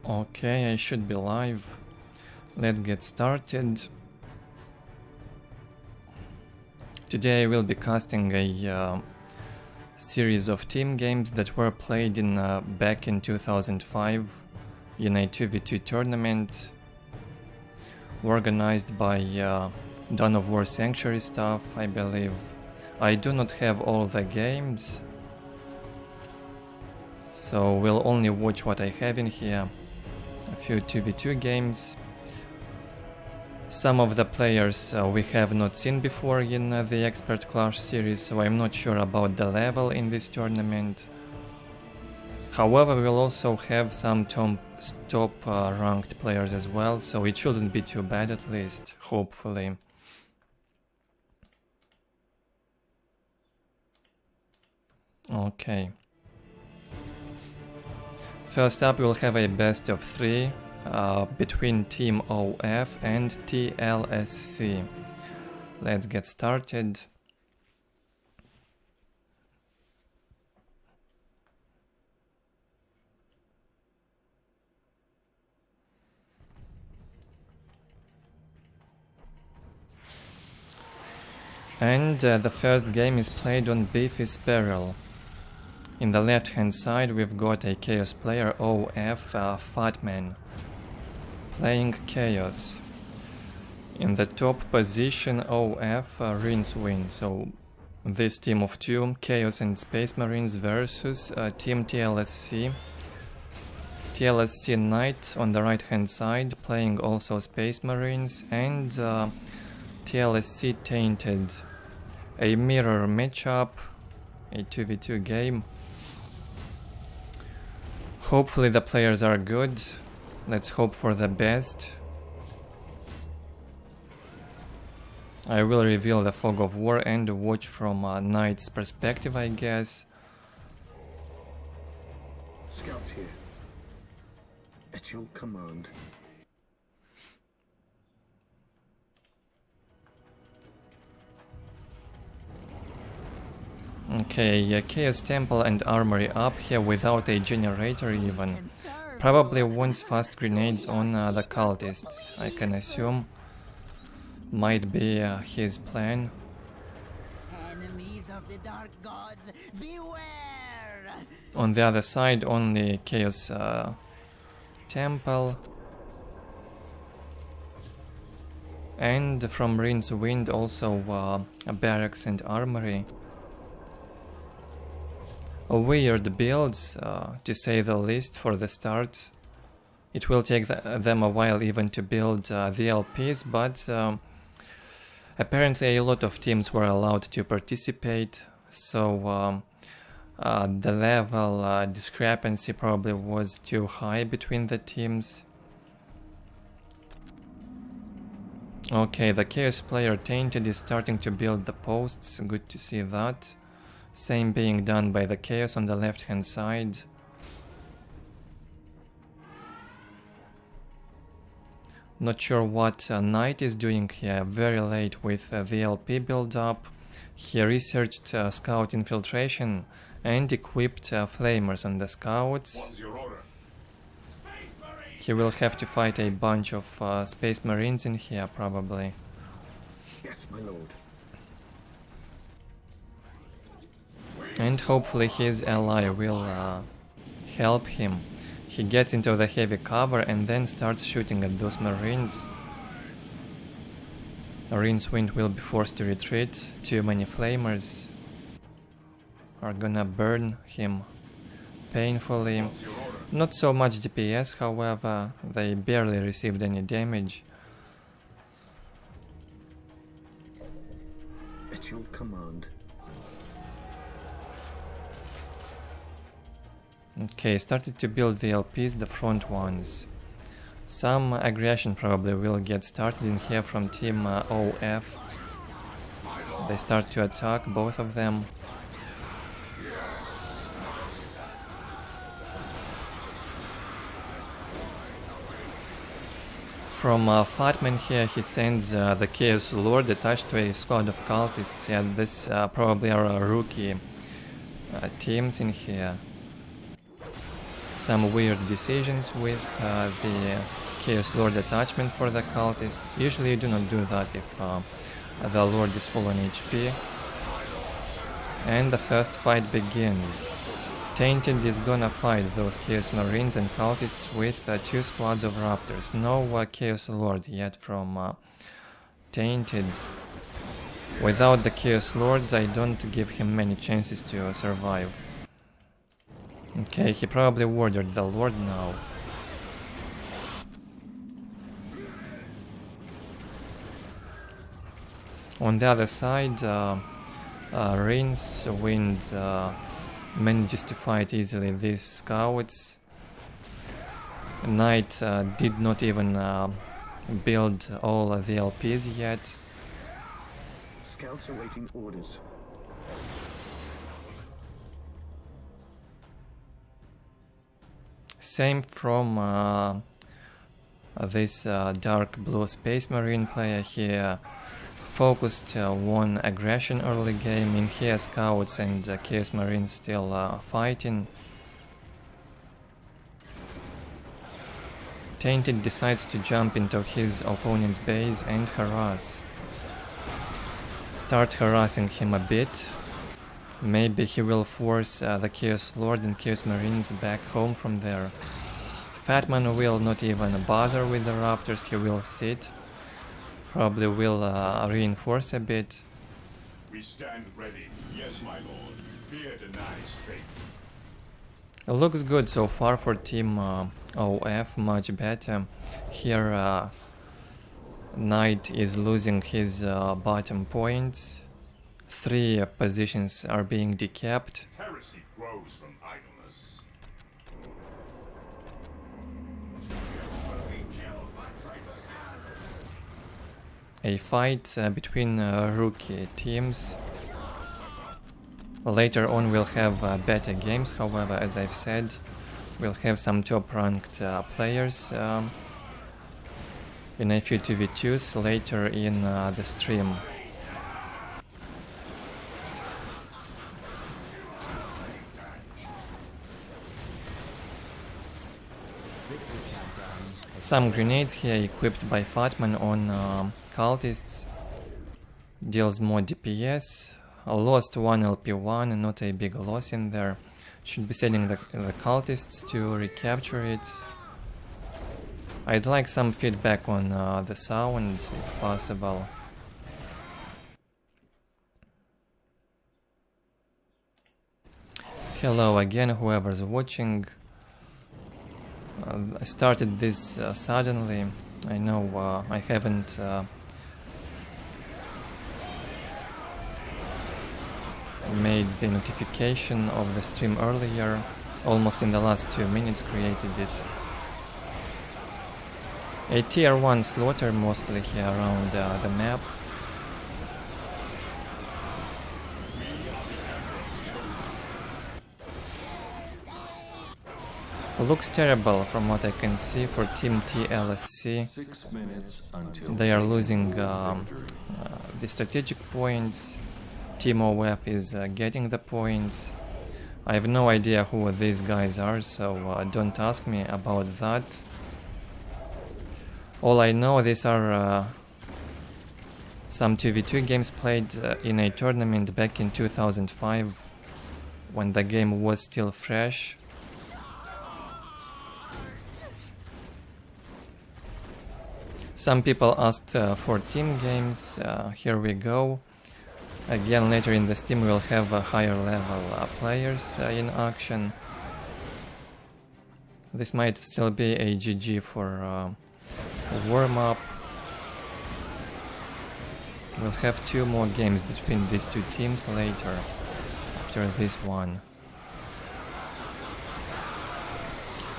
Okay, I should be live. Let's get started. Today I will be casting a series of team games that were played in back in 2005 in a 2v2 tournament organized by Dawn of War Sanctuary staff, I believe. I do not have all the games, so we'll only watch what I have in here. A few 2v2 games. Some of the players we have not seen before in the Expert Clash series, so I'm not sure about the level in this tournament. However, we'll also have some top ranked players as well, so it shouldn't be too bad, at least, hopefully. Okay. First up, we'll have a best of 3 between Team OF and TLSC. Let's get started. And the first game is played on Biffy's Peril. In the left hand side we've got a Chaos player, OF Fatman, playing Chaos. In the top position, OF Rinswin, so this team of 2, Chaos and Space Marines versus Team TLSC. TLSC Knight on the right hand side, playing also Space Marines, and TLSC Tainted. A mirror matchup, a 2v2 game. Hopefully the players are good. Let's hope for the best. I will reveal the Fog of War and watch from Knight's perspective, I guess. Scouts here. At your command. Okay, Chaos Temple and Armory up here without a generator even. Probably wants fast grenades on the cultists, I can assume. Might be his plan. Enemies of the dark gods, beware! On the other side, only Chaos Temple. And from Rin's Wind also Barracks and Armory. Weird builds, to say the least, for the start. It will take them a while even to build the LPs, but apparently a lot of teams were allowed to participate, so the level discrepancy probably was too high between the teams. Okay, the Chaos player Tainted is starting to build the posts, good to see that. Same being done by the Chaos on the left hand side. Not sure what Knight is doing here, very late with the LP build up. He researched scout infiltration and equipped flamers on the scouts. He will have to fight a bunch of Space Marines in here probably. Yes, my lord. And hopefully his ally will help him. He gets into the heavy cover and then starts shooting at those Marines. Rin's Wind will be forced to retreat. Too many flamers are gonna burn him painfully. Not so much DPS, however, they barely received any damage. At your command. Okay, started to build the LPs, the front ones. Some aggression probably will get started in here from Team OF. They start to attack, both of them. From Fatman here, he sends the Chaos Lord attached to a squad of cultists. Yeah, this probably are rookie teams in here. some weird decisions with the Chaos Lord attachment for the cultists. Usually you do not do that if the Lord is full on HP. And the first fight begins. Tainted is gonna fight those Chaos Marines and cultists with 2 squads of Raptors. No Chaos Lord yet from Tainted. Without the Chaos Lords, I don't give him many chances to survive. Okay, he probably ordered the Lord now. On the other side, Rain's Wind manages to fight easily these scouts. Knight did not even build all the LPs yet. Scouts awaiting orders. Same from this dark blue Space Marine player here. Focused on aggression early game. In here scouts and Chaos Marines still fighting. Tainted decides to jump into his opponent's base and harass. Start harassing him a bit. Maybe he will force the Chaos Lord and Chaos Marines back home from there. Fatman will not even bother with the Raptors, he will sit. Probably will reinforce a bit. We stand ready. Yes, my lord. Fear denies faith. It looks good so far for Team OF, much better. Here Knight is losing his bottom points. 3 positions are being decapped. Heresy grows from idleness. A fight between rookie teams. Later on we'll have better games, however, as I've said, we'll have some top-ranked players in a few 2v2s later in the stream. Some grenades here equipped by Fatman on cultists. Deals more DPS. Lost 1 LP1, not a big loss in there. Should be sending the cultists to recapture it. I'd like some feedback on the sound, if possible. Hello again, whoever's watching. I started this suddenly. I know I haven't made the notification of the stream earlier. Almost in the last 2 minutes created it. A tier 1 slaughter mostly here around the map. Looks terrible from what I can see for Team TLSC. 6 minutes until They are losing the strategic points. Team OF is getting the points. I have no idea who these guys are, so don't ask me about that. All I know, these are some 2v2 games played in a tournament back in 2005, when the game was still fresh. Some people asked for team games. Here we go. Again, later in the stream we'll have higher level players in action. This might still be a GG for warm-up. We'll have 2 more games between these 2 teams later, after this one.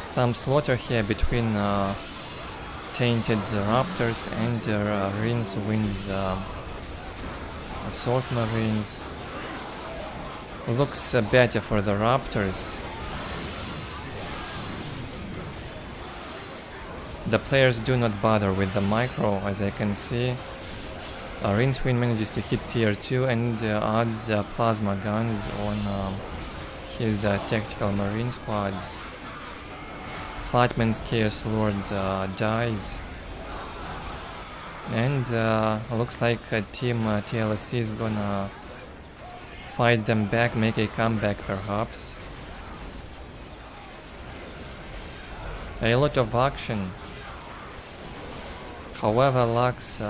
Some slaughter here between Tainted Raptors and Rin's Wind's Assault Marines. Looks better for the Raptors. The players do not bother with the micro, as I can see. Rin's Wind manages to hit tier 2 and adds plasma guns on his tactical marine squads. Fatman's Chaos Lord dies. And looks like Team TLSC is gonna fight them back, make a comeback perhaps. A lot of action. However, lacks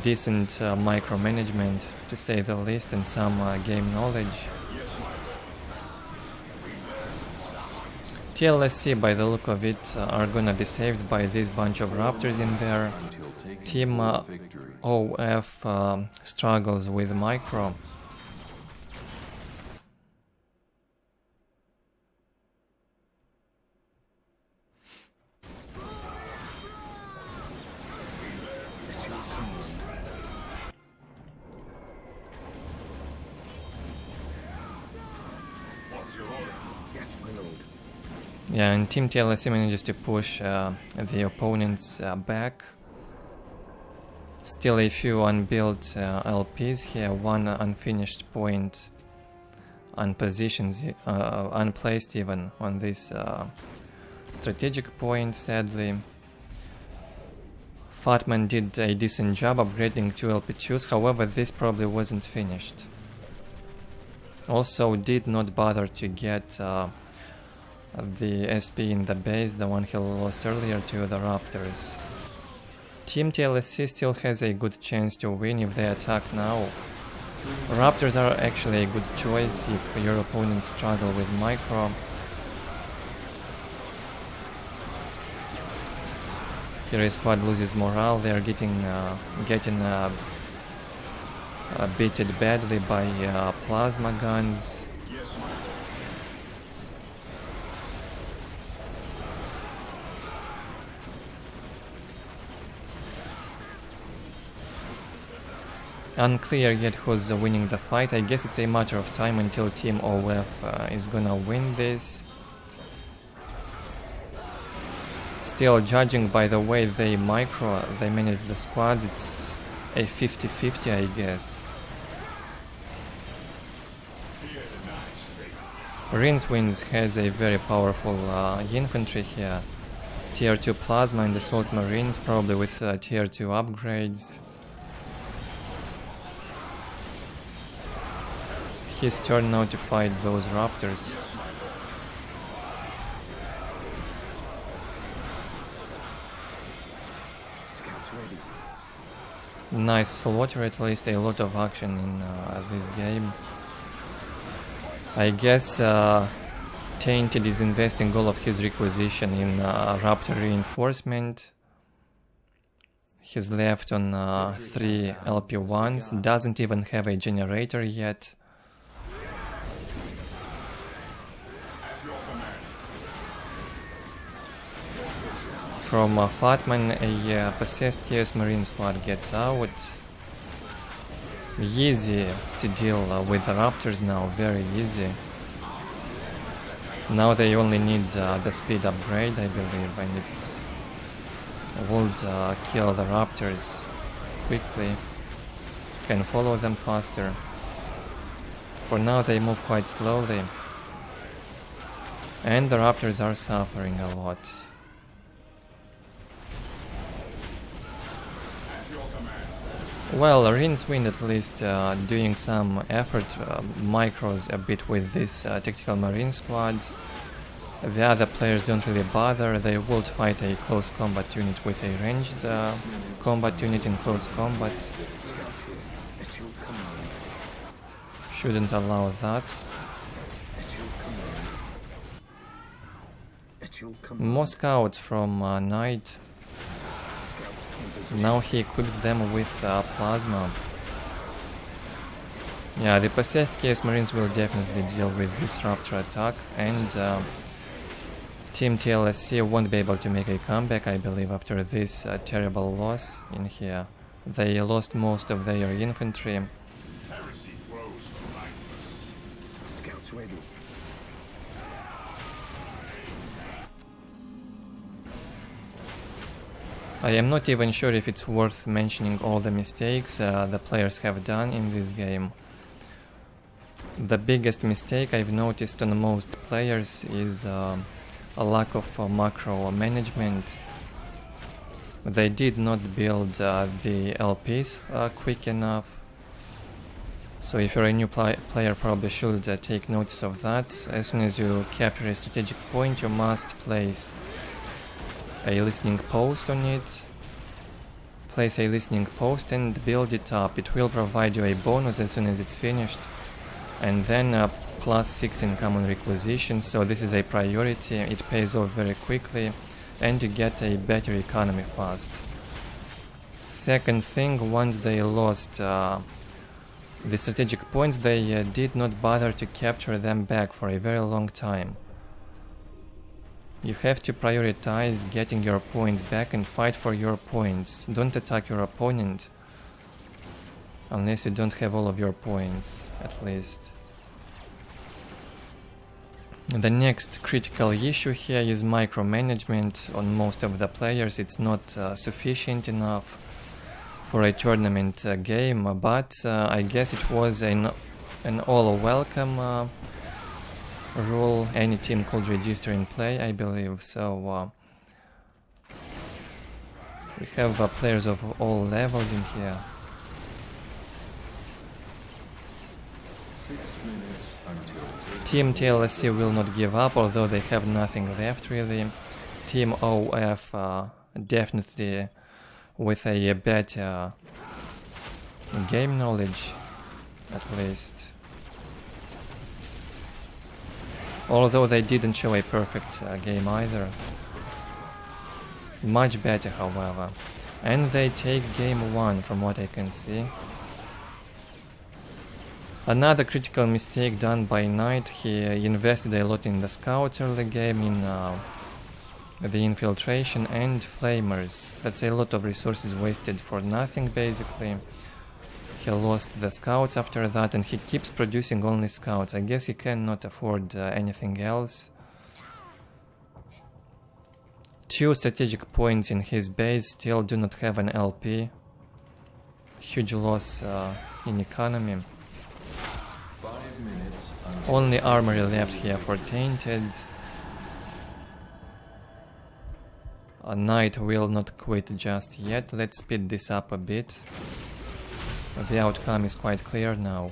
decent micromanagement, to say the least, and some game knowledge. TLSC, by the look of it, are gonna be saved by this bunch of raptors in there. Team OF struggles with micro. Yeah, and Team TLSC manages to push the opponents back. Still a few unbuilt LPs here, one unfinished point, unplaced even on this strategic point, sadly. Fatman did a decent job upgrading 2 LP2s, however this probably wasn't finished. Also did not bother to get the SP in the base, the one he lost earlier to the Raptors. Team TLSC still has a good chance to win if they attack now. Raptors are actually a good choice if your opponents struggle with micro. Here squad loses morale, they are getting beaten badly by plasma guns. Unclear yet who's winning the fight. I guess it's a matter of time until Team OF is gonna win this. Still, judging by the way they manage the squads, it's a 50-50, I guess. Rinswinds has a very powerful infantry here. Tier 2 Plasma and Assault Marines, probably with Tier 2 upgrades. His turn now to fight those Raptors. Nice slaughter, at least a lot of action in this game. I guess Tainted is investing all of his requisition in Raptor reinforcement. He's left on 3 LP1s, doesn't even have a generator yet. From Fatman, a possessed Chaos Marine squad gets out. Easy to deal with the Raptors now, very easy. Now they only need the speed upgrade, I believe, and it would kill the Raptors quickly. Can follow them faster. For now they move quite slowly. And the Raptors are suffering a lot. Well, Rinswind at least doing some effort, micros a bit with this tactical marine squad. The other players don't really bother, they would fight a close combat unit with a ranged combat unit in close combat. Shouldn't allow that. More scouts from Knight. Now he equips them with plasma. Yeah, the possessed Chaos Marines will definitely deal with this Raptor attack, and Team TLSC won't be able to make a comeback, I believe, after this terrible loss in here. They lost most of their infantry. Scouts ready. I am not even sure if it's worth mentioning all the mistakes the players have done in this game. The biggest mistake I've noticed on most players is a lack of macro management. They did not build the LPs quick enough. So if you're a new player, probably should take notice of that. As soon as you capture a strategic point, you must place a listening post on it. Place a listening post and build it up. It will provide you a bonus as soon as it's finished. And then +6 in common requisition, so this is a priority, it pays off very quickly, and you get a better economy fast. Second thing, once they lost the strategic points, they did not bother to capture them back for a very long time. You have to prioritize getting your points back and fight for your points. Don't attack your opponent unless you don't have all of your points, at least. The next critical issue here is micromanagement. On most of the players it's not sufficient enough for a tournament game, but I guess it was an all welcome rule. Any team could register and play, I believe, so we have players of all levels in here. 6 minutes until Team TLSC will not give up, although they have nothing left really. Team OF definitely with a better game knowledge, at least. Although they didn't show a perfect game either. Much better, however. And they take game 1 from what I can see. Another critical mistake done by Knight, he invested a lot in the scouts early game, in the infiltration and flamers. That's a lot of resources wasted for nothing basically. He lost the scouts after that and he keeps producing only scouts. I guess he cannot afford anything else. 2 strategic points in his base, still do not have an LP. Huge loss in economy. 5 minutes until Only armory left here for Tainted. A Knight will not quit just yet. Let's speed this up a bit. The outcome is quite clear now.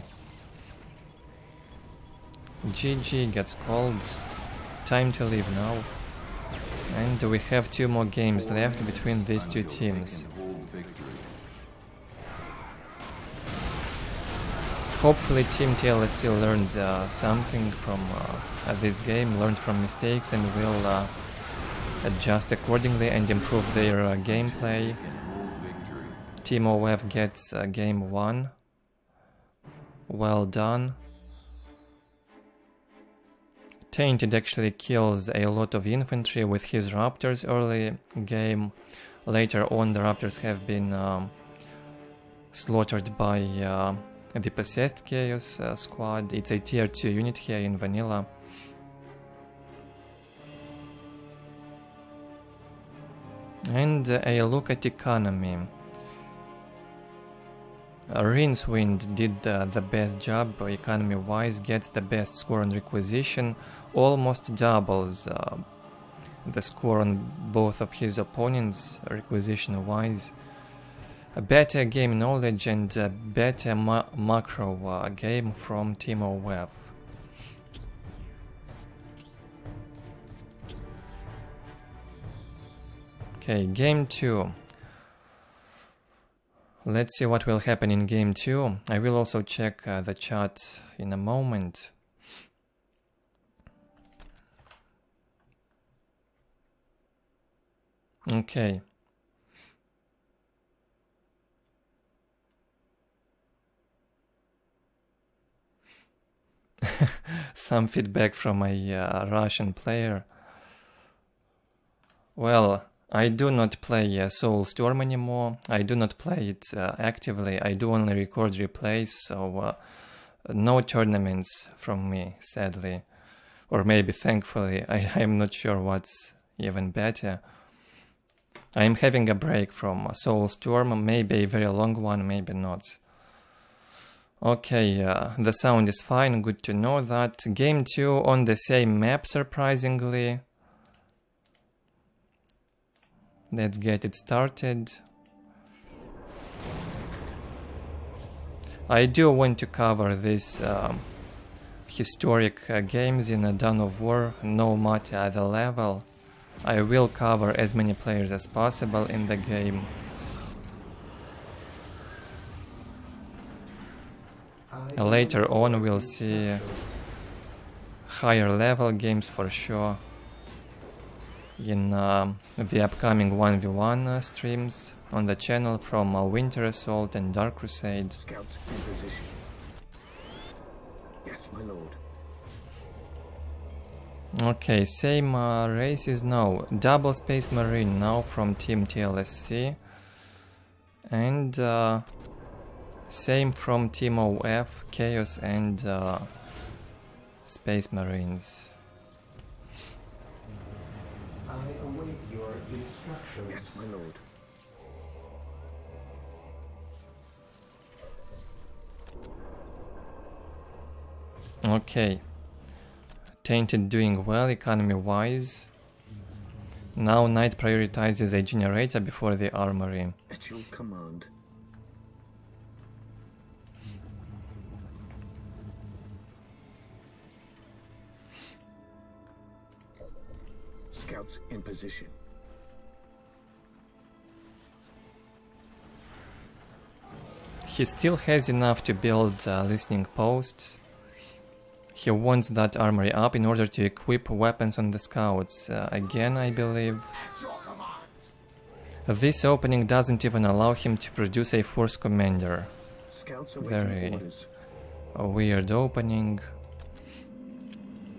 GG gets called. Time to leave now. And we have 2 more games left between these 2 teams. hold victory. Hopefully Team TLSC learned something from this game, learned from mistakes, and will adjust accordingly and improve their gameplay. Hold victory. Team OF gets game 1. Well done. Tainted actually kills a lot of infantry with his raptors early game. Later on the raptors have been slaughtered by the Possessed Chaos squad. It's a tier 2 unit here in vanilla. And a look at economy. Rincewind did the best job economy wise, gets the best score on requisition, almost doubles the score on both of his opponents requisition wise. A better game knowledge and a better macro game from Team OF. Okay, game 2. Let's see what will happen in game 2. I will also check the chat in a moment. Okay. Some feedback from a Russian player. Well, I do not play Soulstorm anymore. I do not play it actively. I do only record replays, so no tournaments from me, sadly. Or maybe thankfully, I'm not sure what's even better. I'm having a break from Soulstorm, maybe a very long one, maybe not. Okay, the sound is fine, good to know that. Game 2 on the same map, surprisingly. Let's get it started. I do want to cover these historic games in a Dawn of War, no matter the level. I will cover as many players as possible in the game. Later on we'll see higher level games for sure in the upcoming 1v1 streams on the channel from Winter Assault and Dark Crusade. Scouts in position. Yes, my lord. Okay, same races now. Double Space Marine now from Team TLSC. And same from Team OF, Chaos and Space Marines. I await your instructions. Yes, my lord. Okay. Tainted doing well economy-wise. Now Knight prioritizes a generator before the armory. At your command. Scouts in position. He still has enough to build listening posts. He wants that armory up in order to equip weapons on the scouts. Again, I believe. This opening doesn't even allow him to produce a force commander. Scouts awaiting Very orders. a weird opening.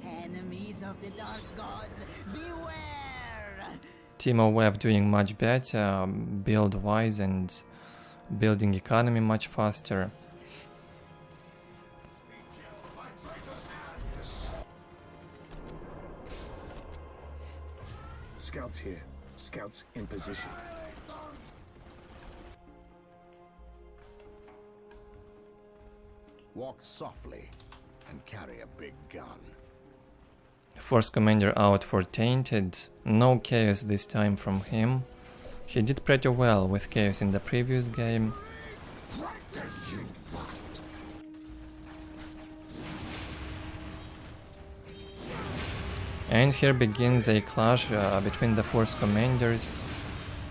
Enemies of the dark gods, beware! Team OF doing much better, build-wise and building economy much faster. Scouts here. Scouts in position. Walk softly and carry a big gun. Force commander out for Tainted. No chaos this time from him. He did pretty well with chaos in the previous game. And here begins a clash between the force commanders.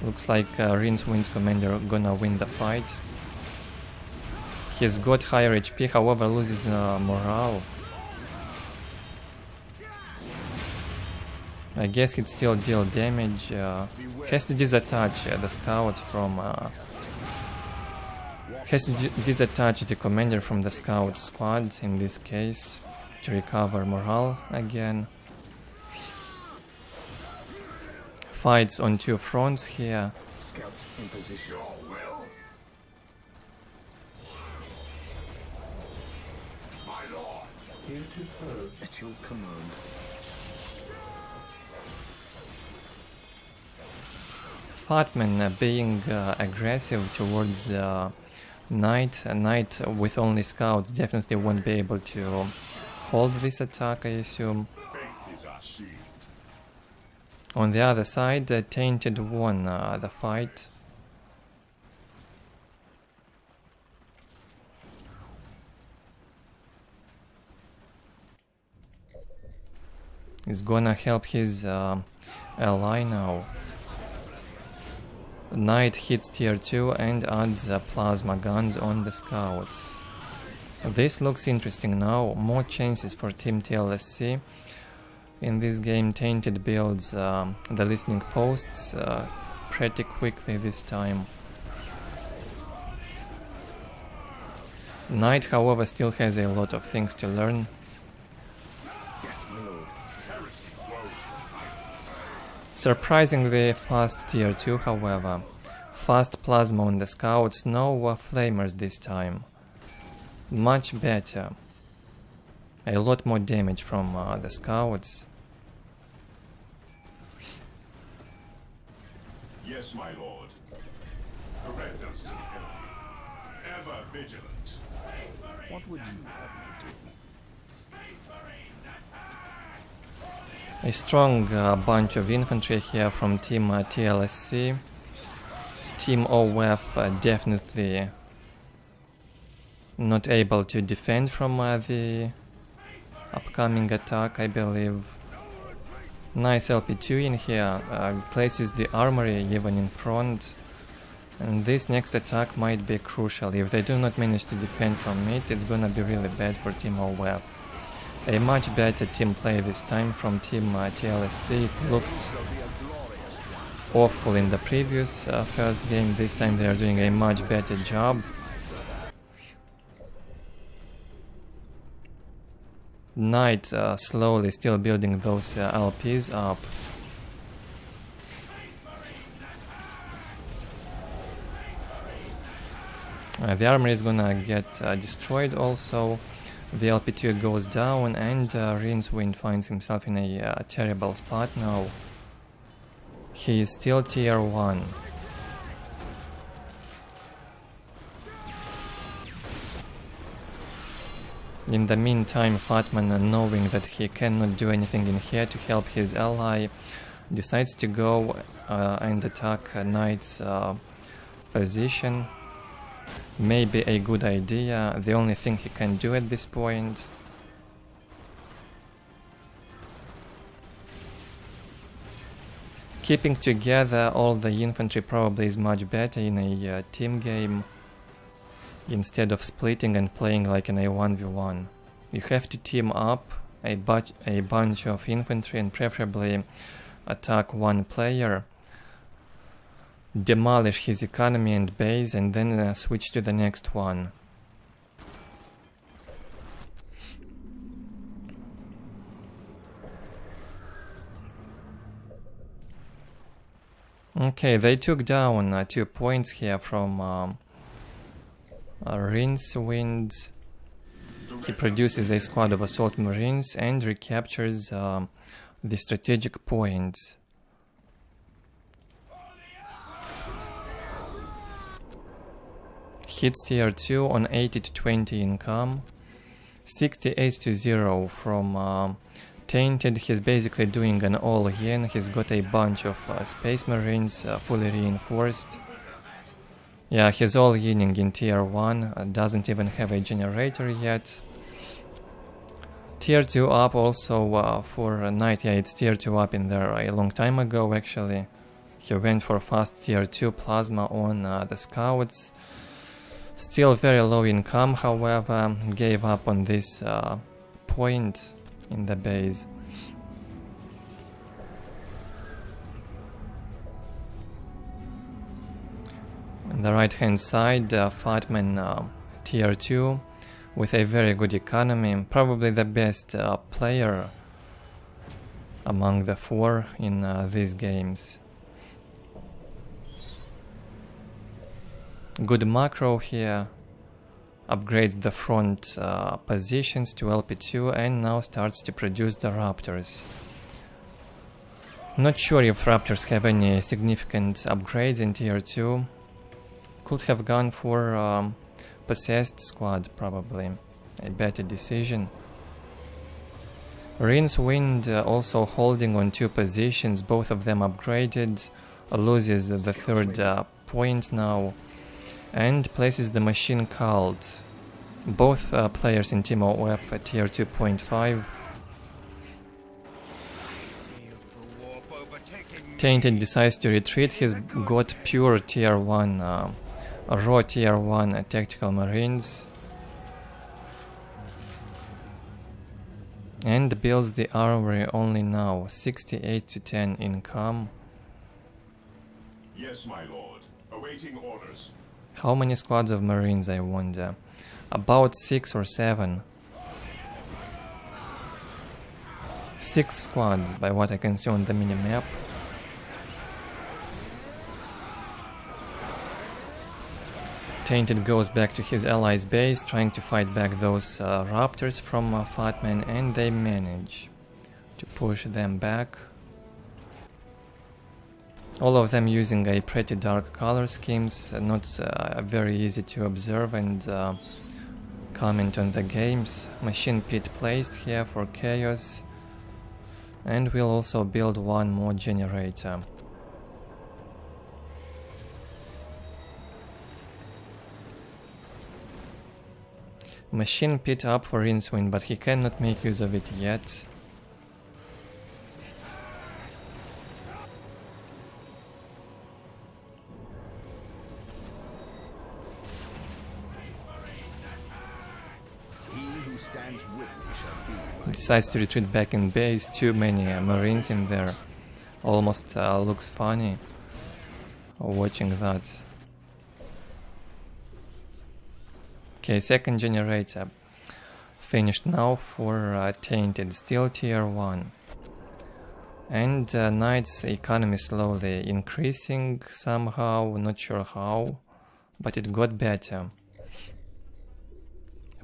Looks like Rincewind commander gonna win the fight. He's got higher HP, however loses morale. I guess he'd still deal damage. Has to disattach the scouts from... has to disattach the commander from the scout squad in this case to recover morale again. Fights on two fronts here. Scouts in position. Here to serve. At your command. Fatman being aggressive towards Knight. Knight with only scouts definitely won't be able to hold this attack, I assume. Faith is our seed. On the other side, Tainted won the fight. He's gonna help his ally now. Knight hits tier 2 and adds plasma guns on the scouts. This looks interesting now. More chances for Team TLSC. In this game, Tainted builds the listening posts pretty quickly this time. Knight, however, still has a lot of things to learn. Yes, my lord. Surprisingly fast tier 2, however. Fast plasma on the scouts, no flamers this time. Much better. A lot more damage from the scouts. Yes, my lord. Correct us to help. Ever vigilant. What would you have me do? A strong bunch of infantry here from Team TLSC. Team OF definitely not able to defend from the upcoming attack, I believe. Nice LP2 in here, places the armory even in front. And this next attack might be crucial. If they do not manage to defend from it, it's gonna be really bad for Team OF. A much better team play this time from Team TLSC. It looked awful in the previous first game. This time they are doing a much better job. Knight slowly still building those LPs up. The armor is gonna get destroyed also. The LP2 goes down and Rincewind finds himself in a terrible spot now. He is still tier 1. In the meantime, Fatman, knowing that he cannot do anything in here to help his ally, decides to go and attack Knight's position. Maybe a good idea, the only thing he can do at this point. Keeping together all the infantry probably is much better in a team game, instead of splitting and playing like in a 1v1. You have to team up a bunch of infantry and preferably attack one player, demolish his economy and base, and then switch to the next one. Okay, they took down 2 points here from Rincewind. He produces a squad of assault marines and recaptures the strategic points. Hits tier 2 on 80 to 20 income. 68 to 0 from Tainted. He's basically doing an all-in. He's got a bunch of space marines fully reinforced. Yeah, he's all-inning in tier 1, doesn't even have a generator yet. Tier 2 up also for Knight. Yeah, it's tier 2 up in there a long time ago actually. He went for fast tier 2 plasma on the scouts. Still very low income, however, gave up on this point in the base. On the right hand side, Fatman tier 2 with a very good economy, probably the best player among the 4 in these games. Good macro here, upgrades the front positions to LP2 and now starts to produce the Raptors. Not sure if Raptors have any significant upgrades in tier 2. Could have gone for Possessed squad probably, a better decision. Rincewind also holding on 2 positions, both of them upgraded, loses the 3rd point now. And places the machine cult. Both players in Team OF at tier 2.5. Tainted decides to retreat. He's got pure tier 1, raw tier 1 tactical marines. And builds the armory only now. 68 to 10 income. Yes, my lord. Awaiting orders. How many squads of marines, I wonder? About 6 or 7. 6 squads, by what I can see on the minimap. Tainted goes back to his allies' base, trying to fight back those raptors from Fatman, and they manage to push them back. All of them using a pretty dark color schemes, not very easy to observe and comment on the games. Machine pit placed here for chaos. And we'll also build one more generator. Machine pit up for Rincewind, but he cannot make use of it yet. He who stands with me shall be my Decides to retreat back in base. Too many marines in there. Almost looks funny watching that. Okay, second generator finished now for Tainted, still tier 1. And Knight's economy slowly increasing somehow, not sure how, but it got better.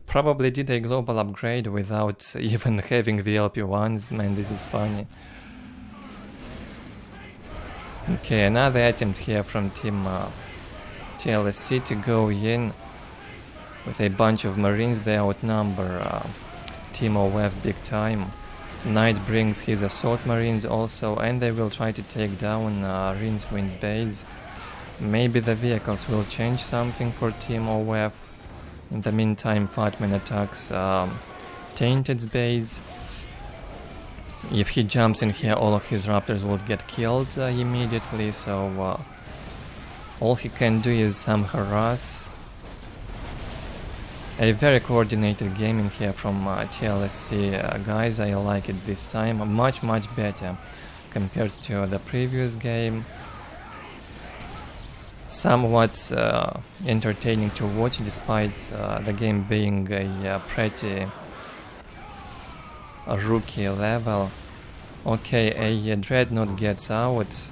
Probably did a global upgrade without even having the LP1s, man, this is funny. Okay, another attempt here from team TLSC to go in with a bunch of marines. They outnumber team OF big time. Knight brings his assault marines also, and they will try to take down Rincewind's base. Maybe the vehicles will change something for team OF. In the meantime, Fatman attacks Tainted's base. If he jumps in here, all of his raptors would get killed immediately, so all he can do is some harass. A very coordinated game in here from TLSC guys. I like it this time, much better compared to the previous game. Somewhat entertaining to watch despite the game being a pretty rookie level. Okay, a dreadnought gets out.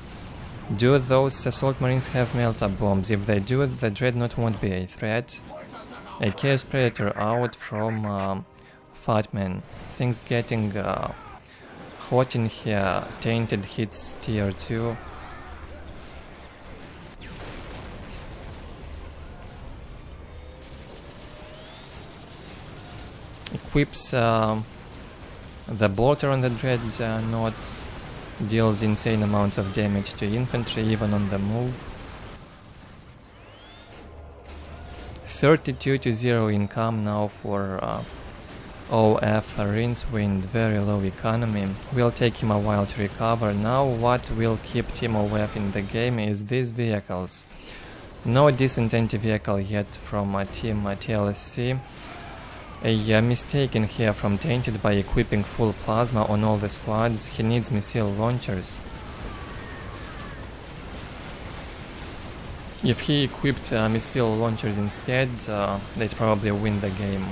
Do those assault marines have melta bombs? If they do, the dreadnought won't be a threat. A Chaos Predator out from Fatman. Things getting hot in here. Tainted hits tier 2. Equips the bolter on the dreadnought, deals insane amounts of damage to infantry even on the move. 32-0 income now for OF Rincewind, very low economy. Will take him a while to recover. Now what will keep Team OF in the game is these vehicles. No decent anti-vehicle yet from Team TLSC. A mistake in here from Tainted by equipping full plasma on all the squads. He needs missile launchers. If he equipped missile launchers instead, they'd probably win the game.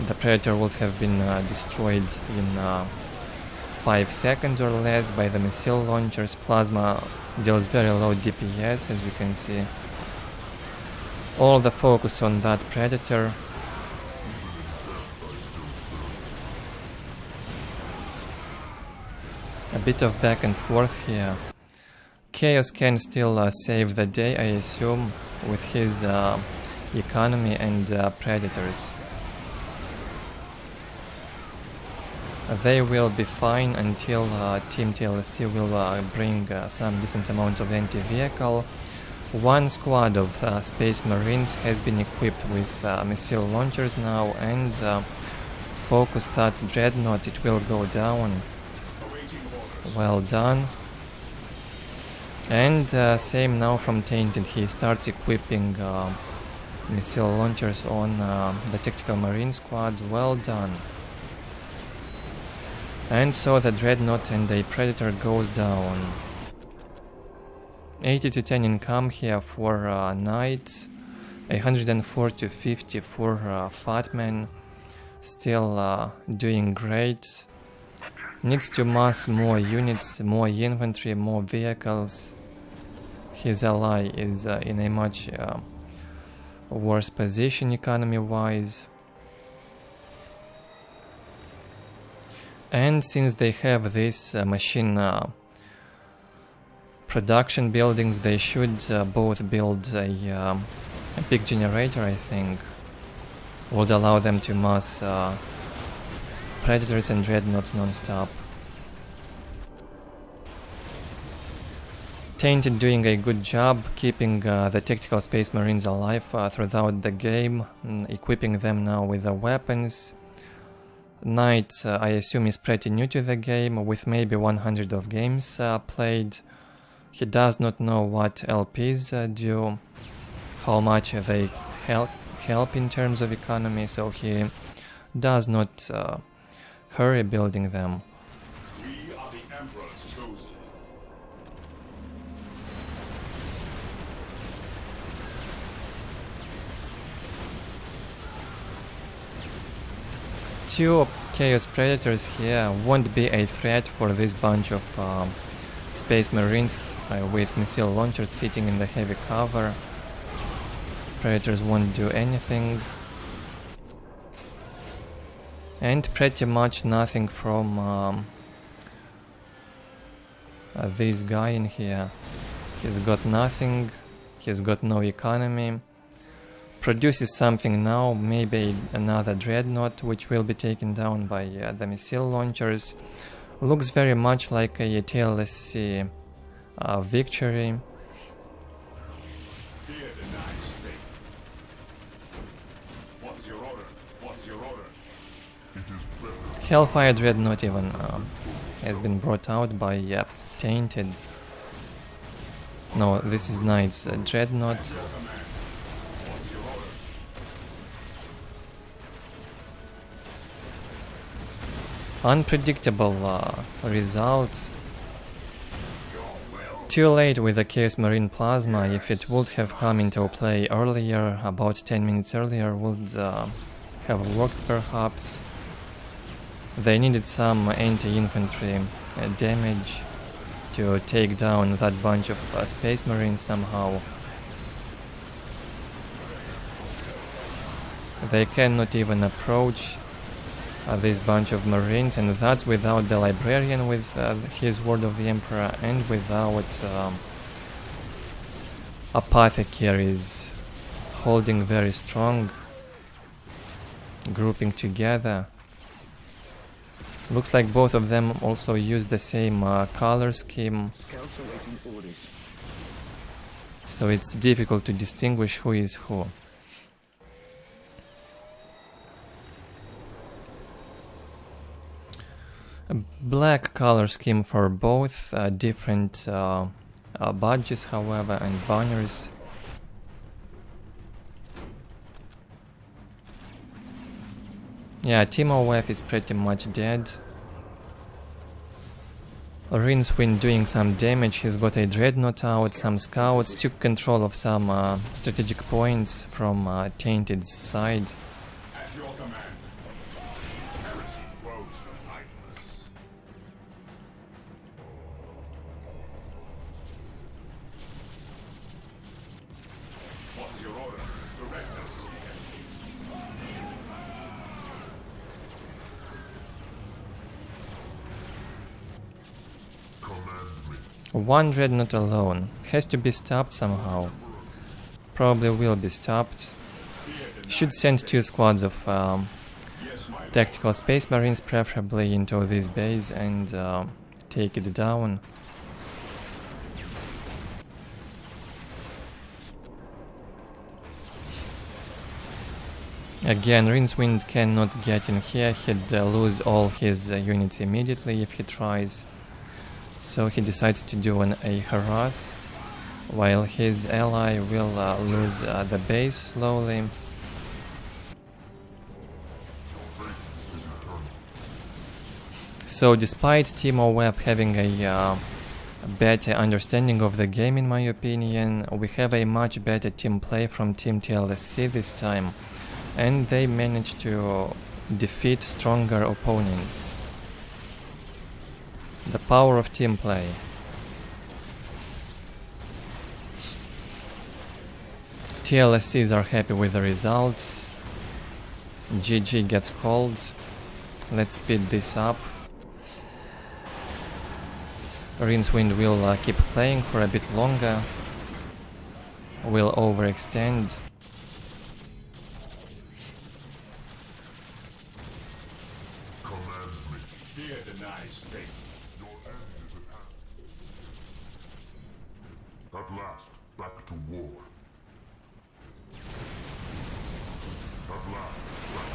The Predator would have been destroyed in 5 seconds or less by the missile launchers. Plasma deals very low DPS, as we can see. All the focus on that Predator. A bit of back and forth here. Chaos can still save the day, I assume, with his economy and Predators. They will be fine until Team TLSC will bring some decent amount of anti-vehicle. One squad of Space Marines has been equipped with missile launchers now, and focus that dreadnought, it will go down. Well done. And same now from Tainted, he starts equipping missile launchers on the Tactical Marine squads. Well done. And so the Dreadnought and the Predator goes down. 80-10 income here for Knight. 104-50 for Fatman. Still doing great. Needs to mass more units, more infantry, more vehicles. His ally is in a much worse position economy-wise. And since they have this machine production buildings, they should both build a big generator, I think. Would allow them to mass Predators and Dreadnoughts non-stop. Tainted doing a good job keeping the tactical space marines alive throughout the game, equipping them now with the weapons. Knight, I assume, is pretty new to the game, with maybe 100 of games played. He does not know what LPs do, how much they help in terms of economy, so he does not hurry building them. We are the Emperor's chosen. Two Chaos Predators here won't be a threat for this bunch of Space Marines with missile launchers sitting in the heavy cover. Predators won't do anything. And pretty much nothing from this guy in here. He's got nothing, he's got no economy. Produces something now, maybe another dreadnought, which will be taken down by the missile launchers. Looks very much like a TLSC victory. Fear denies faith. What's your order? What's your order? It is better. Hellfire dreadnought even has been brought out by Tainted. No, this is Knight's dreadnought. Unpredictable result. Too late with the Chaos Marine Plasma. If it would have come into play earlier, about 10 minutes earlier, would have worked perhaps. They needed some anti-infantry damage to take down that bunch of Space Marines somehow. They cannot even approach this bunch of Marines, and that's without the Librarian with his Word of the Emperor, and without Apothecaries holding very strong, grouping together. Looks like both of them also use the same color scheme, Scouts awaiting orders. so it's difficult to distinguish who is who. Black color scheme for both, different badges however, and banners. Yeah, Timo Web is pretty much dead. Rincewind doing some damage, he's got a dreadnought out, some scouts, took control of some strategic points from Tainted's side. At your command. Heresy grows relentless. What's your order? Direct us to the enemy. One dreadnought alone has to be stopped somehow. Probably will be stopped. Should send 2 squads of tactical Space Marines preferably into this base and take it down. Again, Rincewind cannot get in here, he'd lose all his units immediately if he tries. So he decides to do a harass, while his ally will lose the base slowly. So despite Timo Web having a better understanding of the game in my opinion, we have a much better team play from Team TLSC this time, and they managed to defeat stronger opponents. The power of team play. TLSCs are happy with the results. GG gets called. Let's speed this up. Rincewind will keep playing for a bit longer. Will overextend. Fear denies faith. Your end is at hand. At last, back to war. At last, back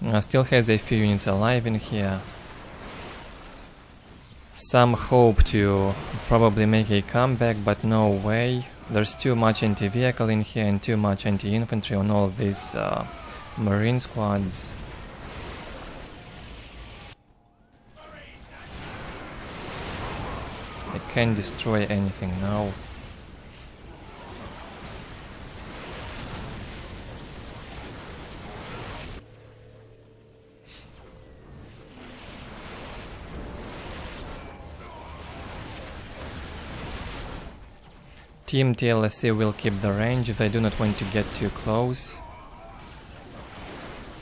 to war. Still has a few units alive in here. Some hope to probably make a comeback, but no way. There's too much anti-vehicle in here and too much anti-infantry on all these marine squads. I can't destroy anything now. Team TLSC will keep the range if they do not want to get too close.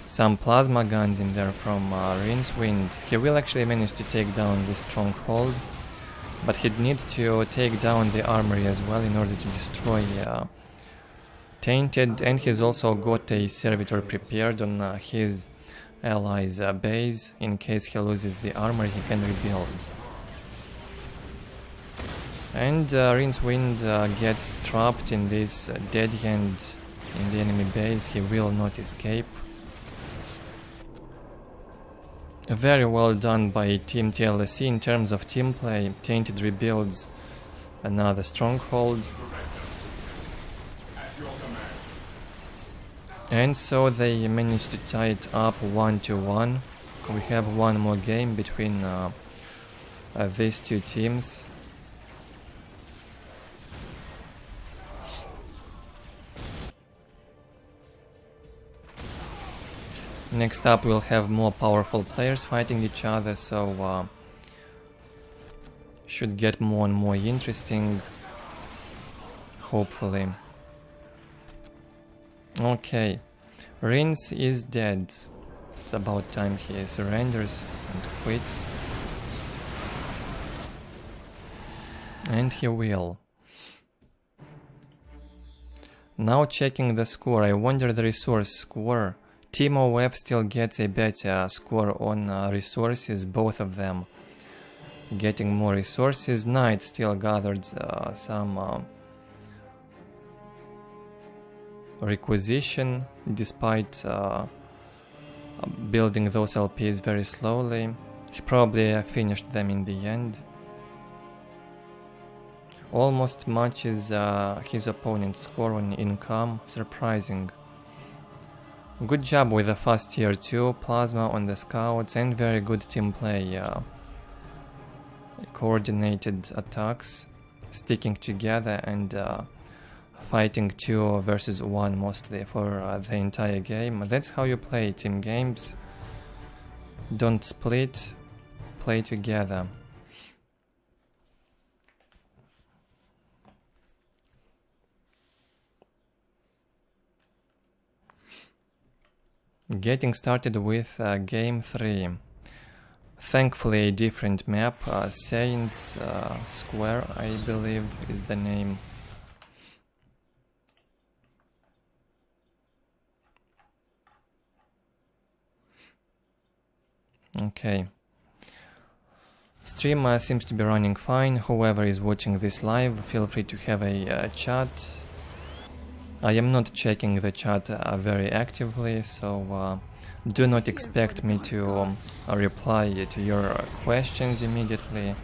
Some plasma guns in there from Rincewind. He will actually manage to take down this stronghold, but he'd need to take down the armory as well in order to destroy Tainted, and he's also got a servitor prepared on his allies' base. In case he loses the armor, he can rebuild. And Rincewind gets trapped in this dead end in the enemy base. He will not escape. Very well done by Team TLSC in terms of team play. Tainted rebuilds another stronghold. And so they managed to tie it up 1-1. We have one more game between these two teams. Next up we'll have more powerful players fighting each other, so should get more and more interesting, hopefully. Okay, Rince is dead. It's about time he surrenders and quits. And he will. Now checking the score, I wonder the resource score. Team OF still gets a better score on resources, both of them getting more resources. Knight still gathered some requisition, despite building those LPs very slowly. He probably finished them in the end. Almost matches his opponent's score on income, surprising. Good job with the fast tier 2, plasma on the scouts, and very good team play. Coordinated attacks, sticking together and fighting 2 versus 1 mostly for the entire game. That's how you play team games. Don't split, play together. Getting started with game 3. Thankfully a different map, Saints Square I believe is the name. Okay. Stream seems to be running fine. Whoever is watching this live, feel free to have a chat. I am not checking the chat very actively, so do not expect me to reply to your questions immediately.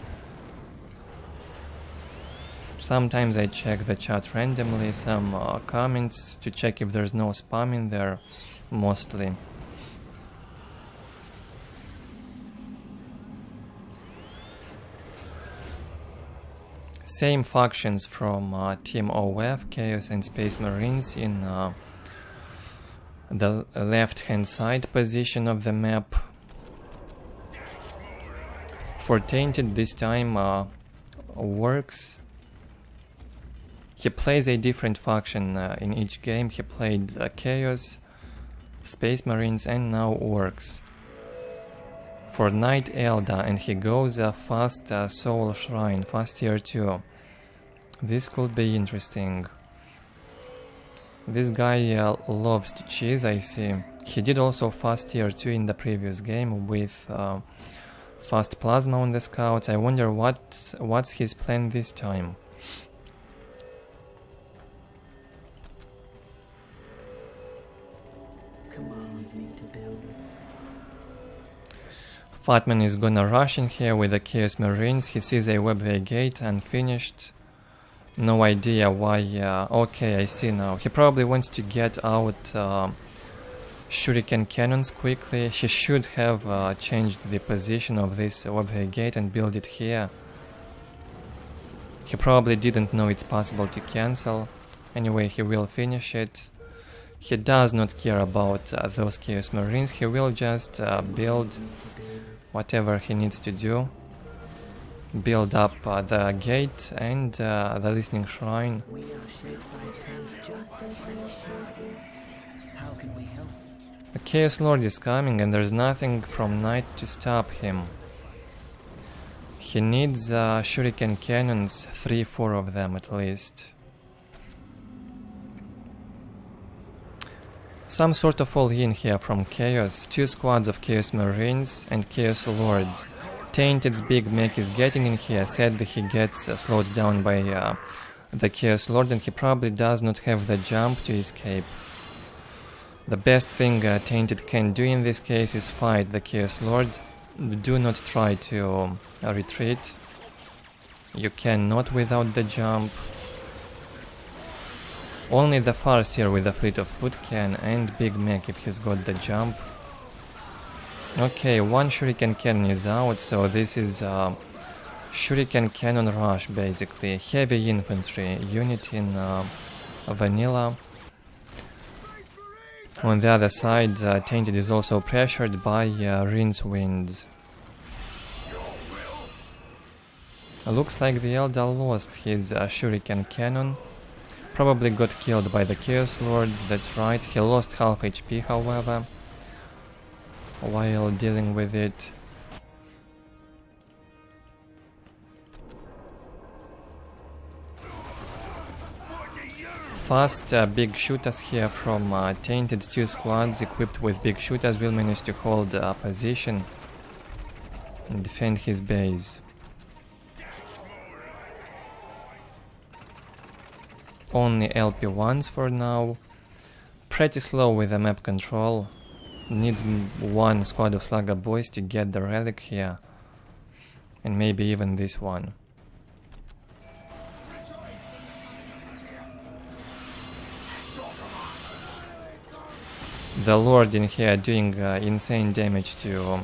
Sometimes I check the chat randomly, some comments to check if there's no spam in there, mostly. Same factions from Team OF, Chaos and Space Marines in the left hand side position of the map. For Tainted this time works. He plays a different faction in each game. He played Chaos, Space Marines and now Orcs. For Knight Elda, and he goes fast Soul Shrine, fast tier 2. This could be interesting. This guy loves to cheese, I see. He did also fast tier 2 in the previous game with Fast plasma on the scouts. I wonder what's his plan this time. Command me to build. Fatman is gonna rush in here with the Chaos Marines. He sees a webway gate unfinished. No idea why. Okay, I see now. He probably wants to get out shuriken cannons quickly. He should have changed the position of this webway gate and build it here. He probably didn't know it's possible to cancel. Anyway, he will finish it. He does not care about those Chaos Marines. He will just build whatever he needs to do. Build up the gate and the listening shrine. We are shaped by fate just as they. How can we help? The Chaos Lord is coming and there's nothing from night to stop him. He needs shuriken cannons, 3-4 of them at least. Some sort of all-in here from Chaos. 2 squads of Chaos Marines and Chaos Lords. Tainted's big mech is getting in here. Sadly he gets slowed down by the Chaos Lord and he probably does not have the jump to escape. The best thing Tainted can do in this case is fight the Chaos Lord. Do not try to retreat. You cannot without the jump. Only the Farseer with a fleet of foot can, and Big Mech if he's got the jump. Okay, 1 shuriken cannon is out, so this is shuriken cannon rush basically. Heavy infantry unit in vanilla. On the other side, Tainted is also pressured by Rincewind. Looks like the Elder lost his shuriken cannon. Probably got killed by the Chaos Lord, that's right. He lost half HP, however, while dealing with it. Fast big shooters here from Tainted. 2 squads equipped with big shooters will manage to hold position and defend his base. Only LP1s for now. Pretty slow with the map control. Needs 1 squad of Slugger boys to get the relic here. And maybe even this one. The Lord in here doing insane damage to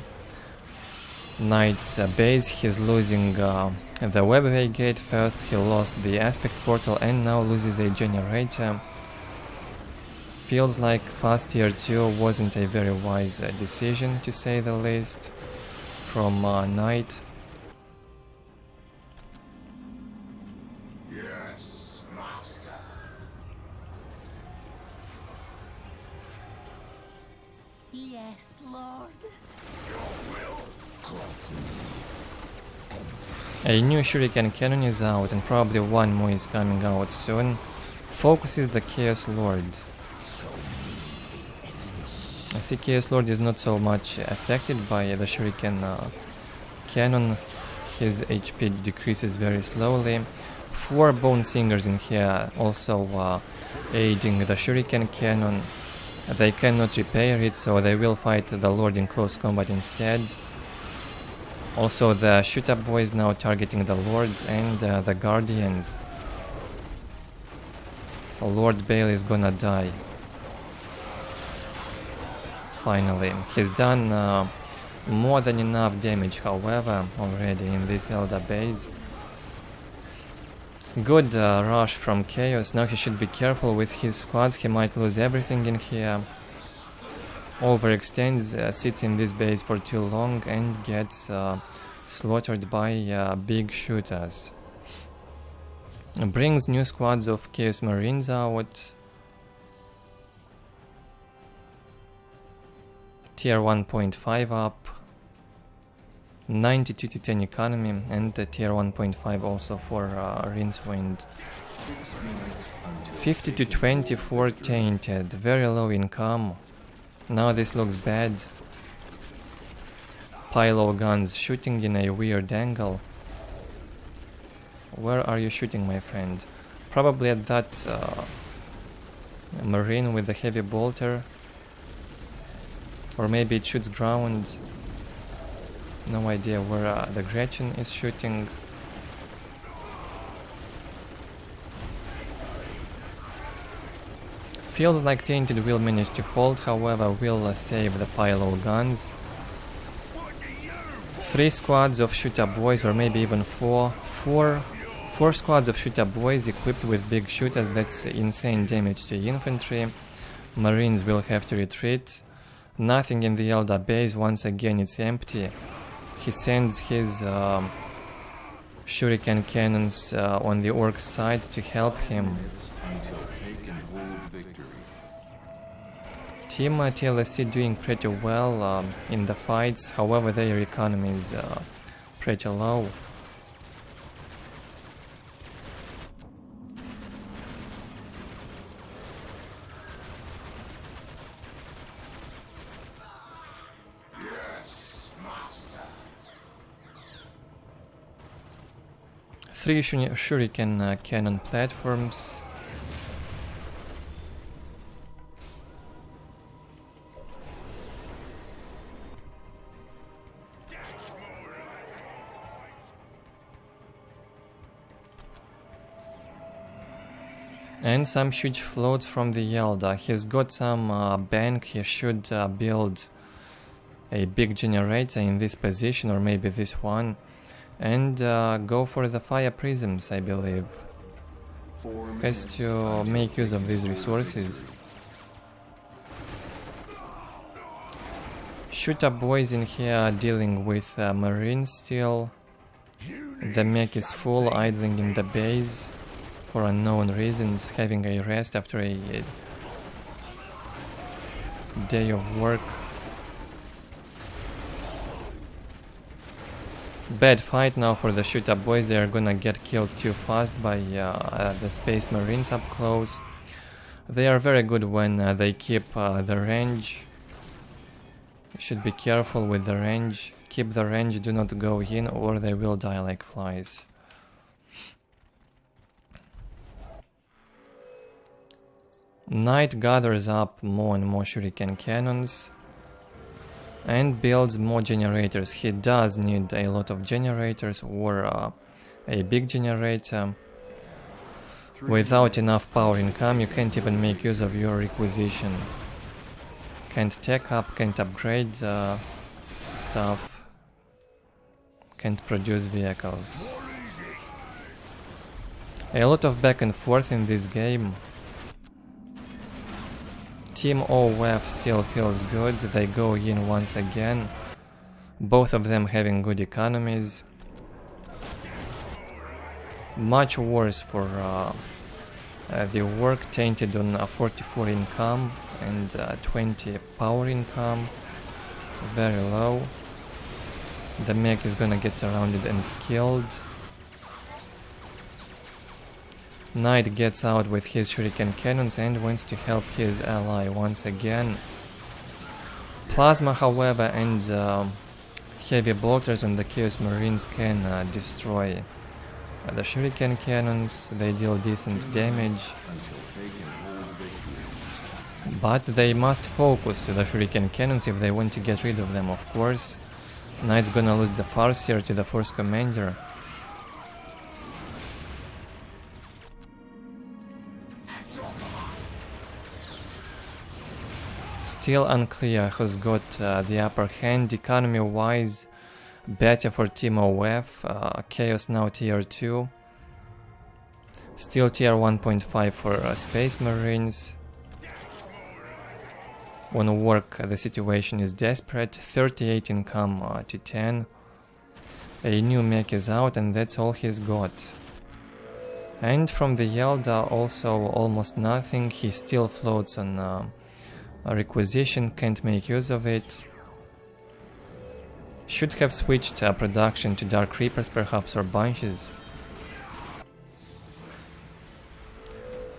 Knight's base. He's losing the webway gate first, he lost the aspect portal and now loses a generator. Feels like fast tier 2 wasn't a very wise decision, to say the least, from Knight. Yes, master. Yes, Lord. A new shuriken cannon is out and probably 1 more is coming out soon. Focuses the Chaos Lord. I see Chaos Lord is not so much affected by the shuriken cannon. His HP decreases very slowly. 4 Bone Singers in here also aiding the shuriken cannon. They cannot repair it, so they will fight the Lord in close combat instead. Also the shoot-up boys now targeting the Lord and the Guardians. Lord Bale is gonna die. Finally. He's done more than enough damage, however, already in this Elder base. Good rush from Chaos. Now he should be careful with his squads. He might lose everything in here. Overextends, sits in this base for too long and gets slaughtered by big shooters. Brings new squads of Chaos Marines out. Tier 1.5 up. 92 to 10 economy and tier 1.5 also for Rincewind. 50 to 24 Tainted, very low income. Now this looks bad. Pylo guns shooting in a weird angle. Where are you shooting, my friend? Probably at that marine with the heavy bolter. Or maybe it shoots ground. No idea where the Gretchen is shooting. Feels like Tainted will manage to hold, however will save the Pylo guns. 3 squads of shooter boys, or maybe even 4 squads of shooter boys equipped with big shooters. That's insane damage to infantry. Marines will have to retreat. Nothing in the Elder base, once again it's empty. He sends his shuriken cannons on the orc side to help him. Minutes until take and hold victory. Team TLSC doing pretty well in the fights, however their economy is pretty low. Yes, master. 3 shuriken cannon platforms. And some huge floats from the Yelda. He's got some bank. He should build a big generator in this position, or maybe this one, and go for the fire prisms, I believe. 4 Has minutes to until make use of take these and hold resources. victory. Shooter boys in here dealing with marines still. The mech is full, idling in the base for unknown reasons, having a rest after a day of work. Bad fight now for the shooter boys. They are gonna get killed too fast by the space marines up close. They are very good when they keep the range. You should be careful with the range. Keep the range, do not go in, or they will die like flies. Knight gathers up more and more shuriken cannons and builds more generators. He does need a lot of generators, or a big generator. 3 Without minutes enough power income, you can't even make use of your requisition. Can't tech up, can't upgrade stuff, can't produce vehicles. A lot of back and forth in this game. Team OF still feels good, they go in once again. Both of them having good economies. Much worse for the work, Tainted on 44 income and 20 power income. Very low. The mech is gonna get surrounded and killed. Knight gets out with his shuriken cannons and wants to help his ally once again. Plasma, however, and heavy bolters on the Chaos Marines can destroy the shuriken cannons. They deal decent damage, until take and hold victory. but they must focus the shuriken cannons if they want to get rid of them, of course. Knight's gonna lose the Farseer to the Force Commander. Still unclear who's got the upper hand. Economy wise, better for Team OF. Chaos now tier 2. Still tier 1.5 for Space Marines. On work, the situation is desperate. 38 income to 10. A new mech is out, and that's all he's got. And from the Yelda also almost nothing. He still floats on a requisition, can't make use of it. Should have switched production to Dark Reapers perhaps, or Bunches.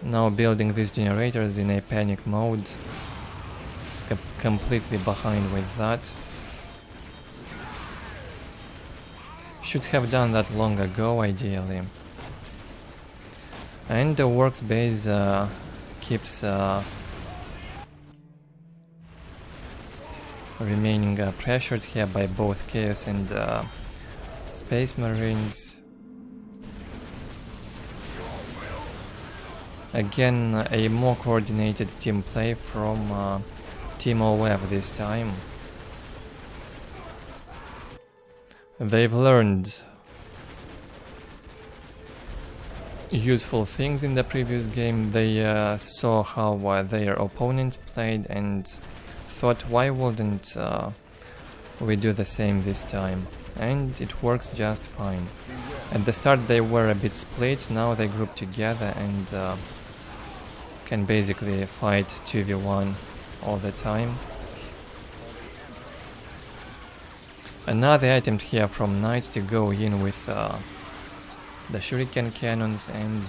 Now building these generators in a panic mode. It's completely behind with that. Should have done that long ago, ideally. And the works base keeps remaining pressured here by both Chaos and Space Marines. Again, a more coordinated team play from Team OF this time. They've learned useful things in the previous game. They saw how their opponents played and thought, why wouldn't we do the same this time? And it works just fine. At the start they were a bit split, now they group together and can basically fight 2v1 all the time. Another attempt here from Knight to go in with the shuriken cannons and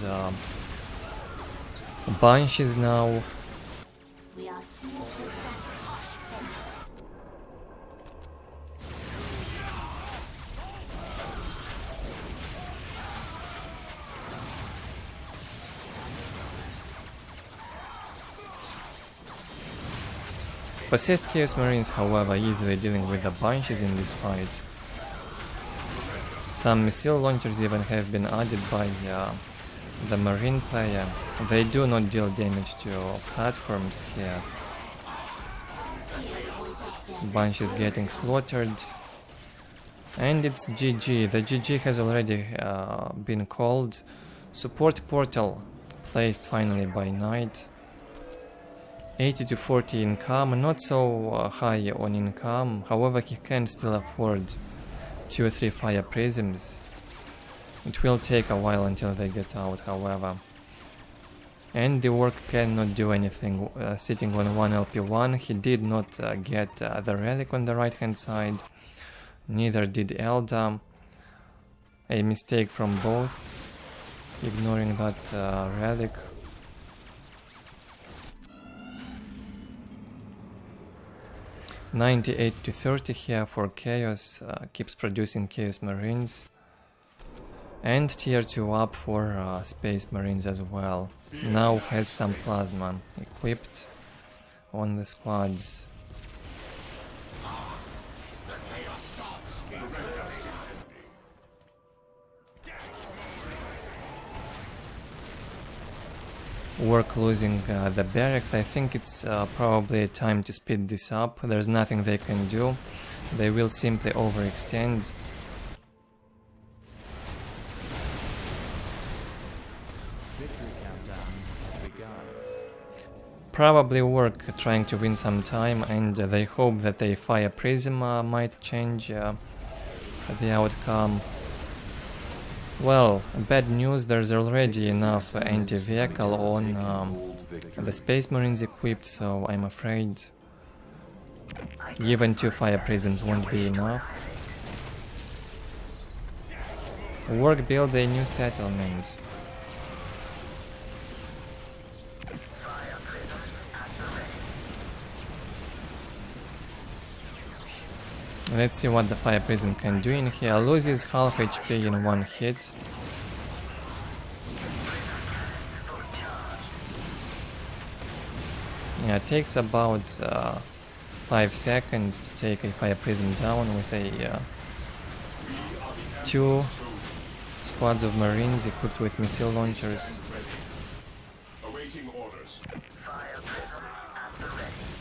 Banshees now. We are here to exact harsh vengeance. Possessed Chaos Marines, however, easily dealing with the Banshees in this fight. Some missile launchers even have been added by the Marine player. They do not deal damage to platforms here. Banshees getting slaughtered. And it's GG. The GG has already been called. Support portal placed finally by Knight. 80 to 40 income, not so high on income, however he can still afford 2 or 3 fire prisms. It will take a while until they get out, however. And the work cannot do anything, sitting on 1 LP1, he did not get the relic on the right hand side, neither did Elda. A mistake from both, ignoring that relic. $98 to $30 here for Chaos, keeps producing Chaos Marines. And tier 2 up for Space Marines as well. Now has some plasma equipped on the squads. Work losing the barracks. I think it's probably time to speed this up. There's nothing they can do. They will simply overextend. Victory countdown has begun. Probably work trying to win some time, and they hope that a fire prism might change the outcome. Well, bad news, there's already enough anti-vehicle on the Space Marines equipped, so I'm afraid even 2 fire prisms won't be enough. Work builds a new settlement. Let's see what the fire prism can do in here. Loses half HP in 1 hit. Yeah, it takes about 5 seconds to take a fire prism down with a 2 squads of Marines equipped with missile launchers. Awaiting orders.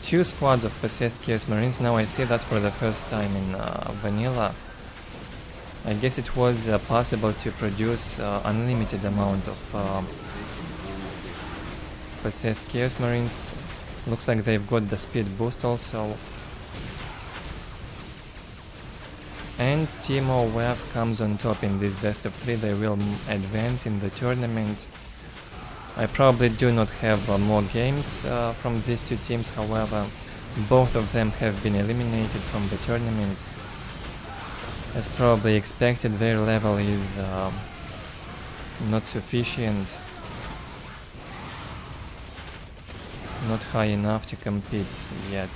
2 squads of possessed Chaos Marines. Now I see that for the first time in vanilla. I guess it was possible to produce unlimited amount of possessed Chaos Marines. Looks like they've got the speed boost also. And Team OF comes on top in this best of 3. They will advance in the tournament. I probably do not have more games from these 2 teams, however, both of them have been eliminated from the tournament. As probably expected, their level is not sufficient, not high enough to compete yet.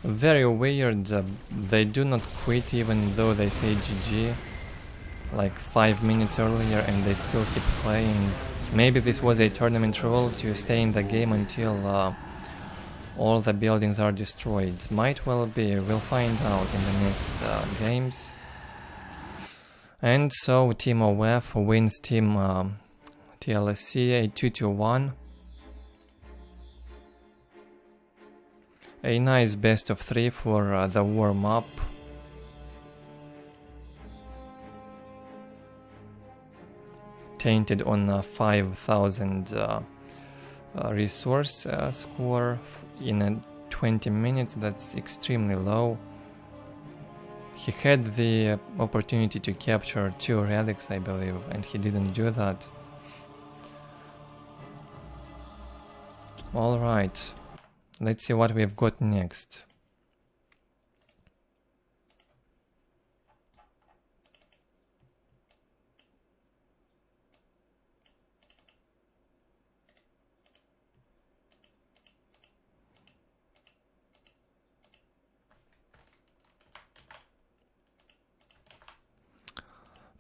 Very weird, they do not quit even though they say GG like 5 minutes earlier and they still keep playing. Maybe this was a tournament rule to stay in the game until all the buildings are destroyed. Might well be, we'll find out in the next games. And so Team OF wins Team TLSC a 2-1. A nice best of 3 for the warm-up. Tainted on 5,000 resource score in 20 minutes, that's extremely low. He had the opportunity to capture 2 relics, I believe, and he didn't do that. Alright, let's see what we've got next.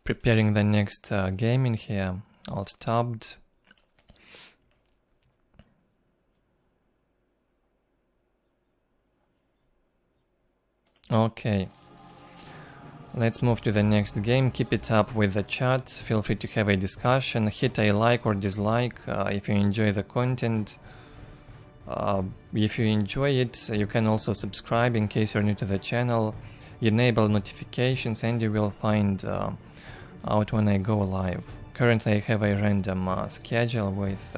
Preparing the next game in here, alt-tabbed. Okay, let's move to the next game. Keep it up with the chat, feel free to have a discussion, hit a like or dislike if you enjoy the content. If you enjoy it, you can also subscribe in case you're new to the channel, enable notifications and you will find out when I go live. Currently I have a random schedule with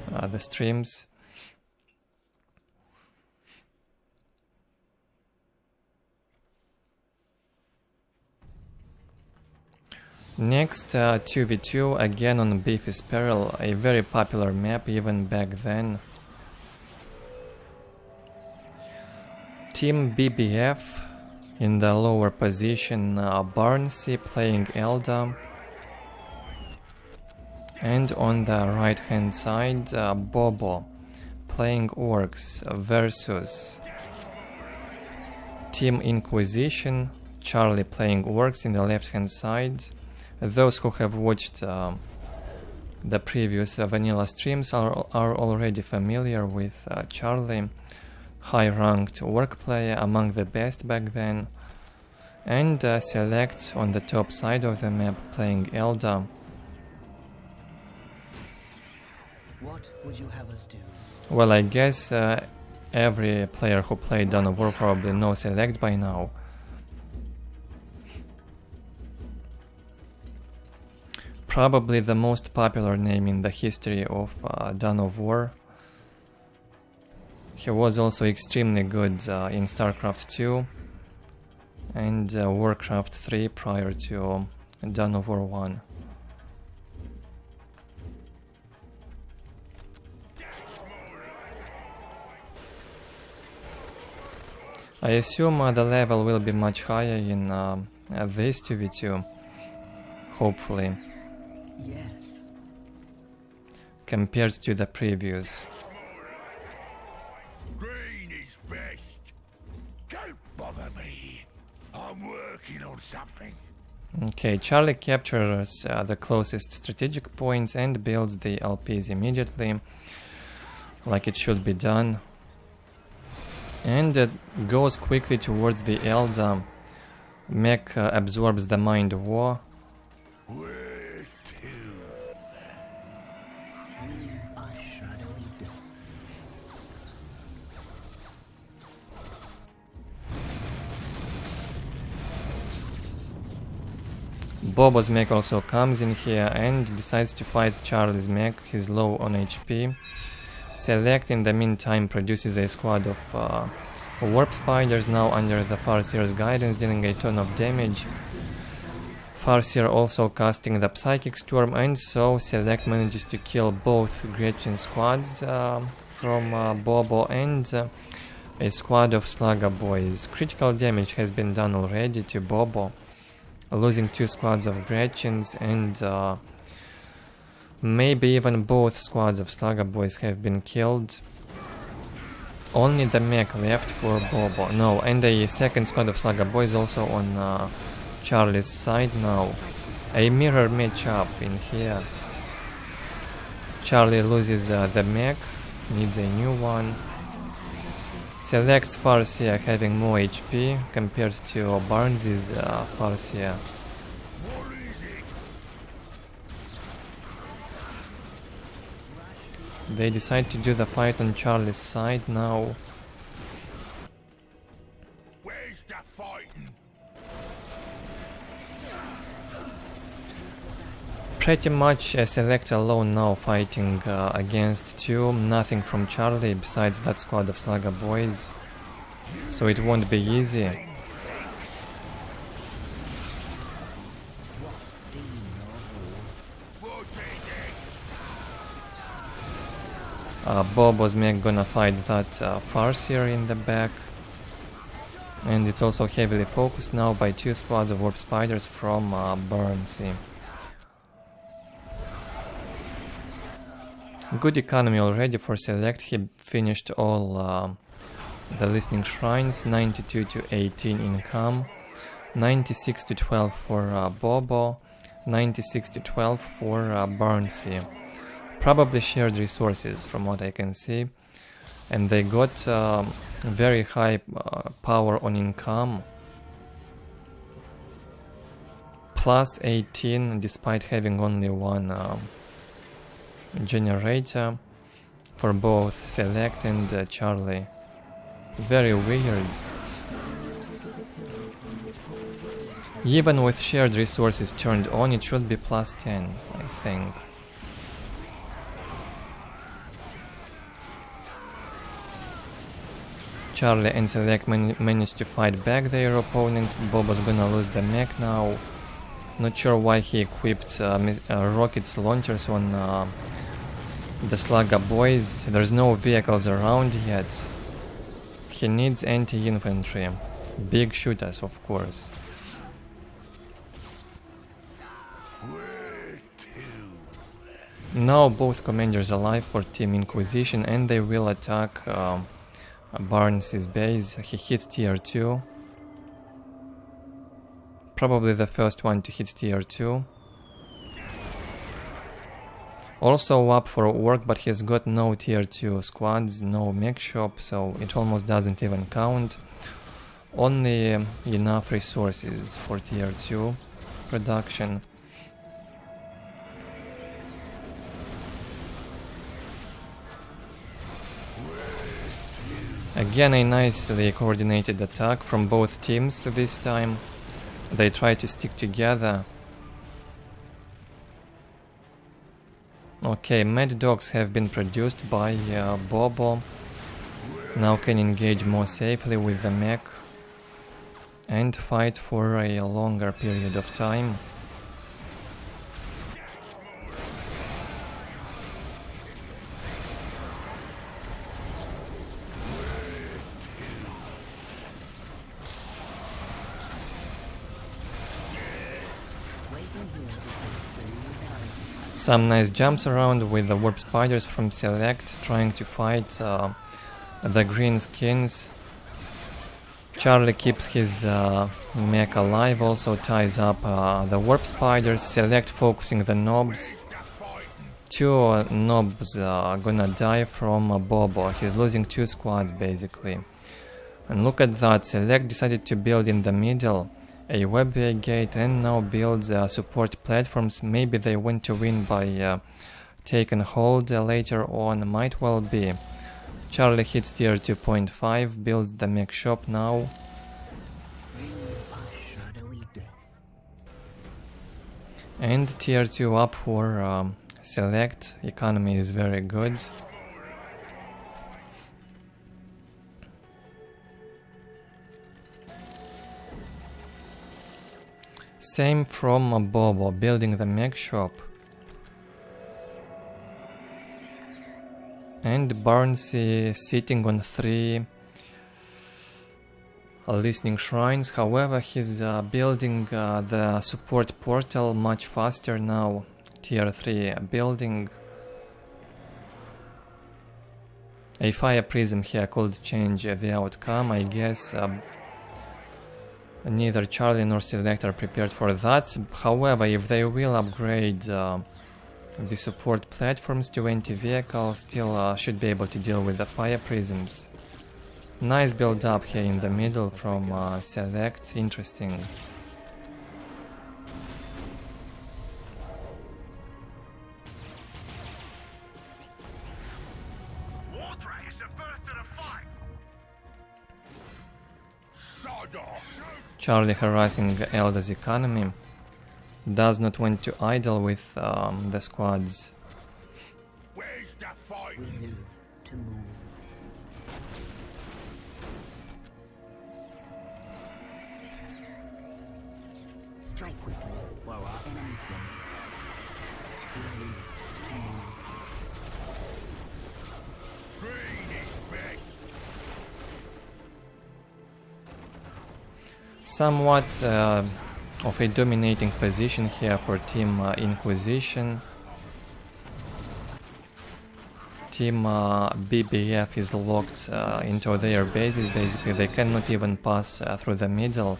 the streams. Next 2v2 again on Biffy's Peril, a very popular map even back then. Team BBF in the lower position, Barnsey playing Elda, and on the right hand side Bobo playing Orcs versus Team Inquisition, Charlie playing Orcs in the left hand side. Those who have watched the previous vanilla streams are already familiar with Charlie, high-ranked orc player, among the best back then, and Select on the top side of the map playing Elda. What would you have us do? Well, I guess every player who played Dawn of War probably knows Select by now. Probably the most popular name in the history of Dawn of War. He was also extremely good in StarCraft 2 and Warcraft 3 prior to Dawn of War 1. I assume the level will be much higher in this 2v2, hopefully, Yes. compared to the previous. Green is best. Don't bother me. I'm working on something. Okay, Charlie captures the closest strategic points and builds the LPs immediately, like it should be done. And goes quickly towards the Elda. Mech absorbs the Mind War. Where to? Bobo's mech also comes in here and decides to fight Charlie's mech. He's low on HP. Select in the meantime produces a squad of warp spiders now under the Farseer's guidance, dealing a ton of damage. Farseer also casting the Psychic Storm, and so Select manages to kill both Gretchen squads from Bobo and a squad of Slugger boys. Critical damage has been done already to Bobo, losing 2 squads of Gretchens, and maybe even both squads of Slugger boys have been killed. Only the mech left for Bobo. No, and the second squad of Slugger Boys also on Charlie's side now. A mirror matchup in here. Charlie loses the mech, needs a new one. Selects Farseer having more HP compared to Barnes' Farseer. They decide to do the fight on Charlie's side now. Where's the fighting? Pretty much a Select alone now fighting against two. Nothing from Charlie besides that squad of Slugger Boys. So it won't be easy. Bobo's mech gonna fight that Farseer in the back. And it's also heavily focused now by two squads of Warp Spiders from Burnsy. Good economy already for Select. He finished all the listening shrines, 92 to 18 income, 96 to 12 for Bobo, 96 to 12 for Burnsy. Probably shared resources from what I can see, and they got very high power on income, plus 18 despite having only one generator for both Select and Charlie. Very weird. Even with shared resources turned on, it should be plus 10, I think. Charlie and Select managed to fight back their opponents. Bobo's gonna lose the mech now. Not sure why he equipped rockets launchers on the Slugger Boys. There's no vehicles around yet. He needs anti-infantry. Big shooters, of course. Now both commanders alive for Team Inquisition, and they will attack Barnes' base. He hit tier 2. Probably the first one to hit tier 2. Also up for work, but he's got no tier 2 squads, no mech shop, so it almost doesn't even count. Only enough resources for tier 2 production. Again, a nicely coordinated attack from both teams this time. They try to stick together. Okay, Mad Dogs have been produced by Bobo. Now can engage more safely with the mech and fight for a longer period of time. Some nice jumps around with the Warp Spiders from Select, trying to fight the green skins. Charlie keeps his mech alive, also ties up the Warp Spiders. Select focusing the knobs. Two knobs are gonna die from Bobo. He's losing two squads basically. And look at that, Select decided to build in the middle a web gate and now builds support platforms. Maybe they want to win by taking hold later on, might well be. Charlie hits tier 2.5, builds the mech shop now. And tier 2 up for Select, economy is very good. Same from Bobo, building the mech shop. And Barnsey sitting on 3 listening shrines. However, he's building the support portal much faster now. Tier 3 building. A fire prism here could change the outcome. I guess neither Charlie nor Select are prepared for that. However, if they will upgrade the support platforms to anti-vehicle, still should be able to deal with the fire prisms. Nice build up here in the middle from Select, interesting. Charlie harassing Elder's economy. Does not want to idle with the squads. Where's the fight? We live to move. Strike quickly while our enemy slumps. We live to move. Green is best. Somewhat of a dominating position here for Team Inquisition. Team BBF is locked into their bases. Basically, they cannot even pass through the middle.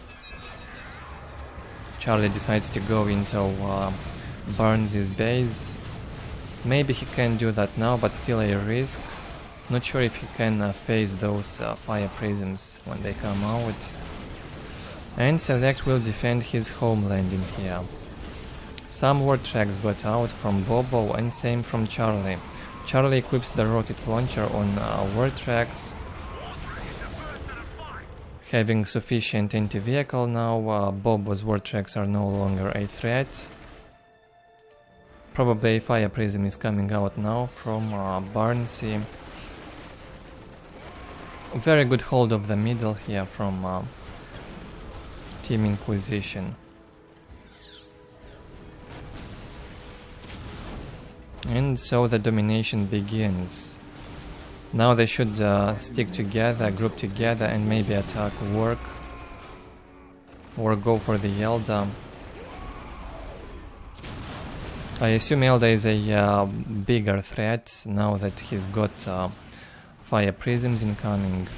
Charlie decides to go into Burns' base. Maybe he can do that now, but still a risk. Not sure if he can face those fire prisms when they come out. And Select will defend his homeland in here. Some ward tracks got out from Bobo and same from Charlie. Charlie equips the rocket launcher on ward tracks. Having sufficient anti-vehicle now, Bobo's ward tracks are no longer a threat. Probably a fire prism is coming out now from Barnsey. Very good hold of the middle here from Team Inquisition. And so the domination begins. Now they should stick together, group together, and maybe attack Work. Or go for the Elder. I assume Elder is a bigger threat now that he's got fire prisms incoming.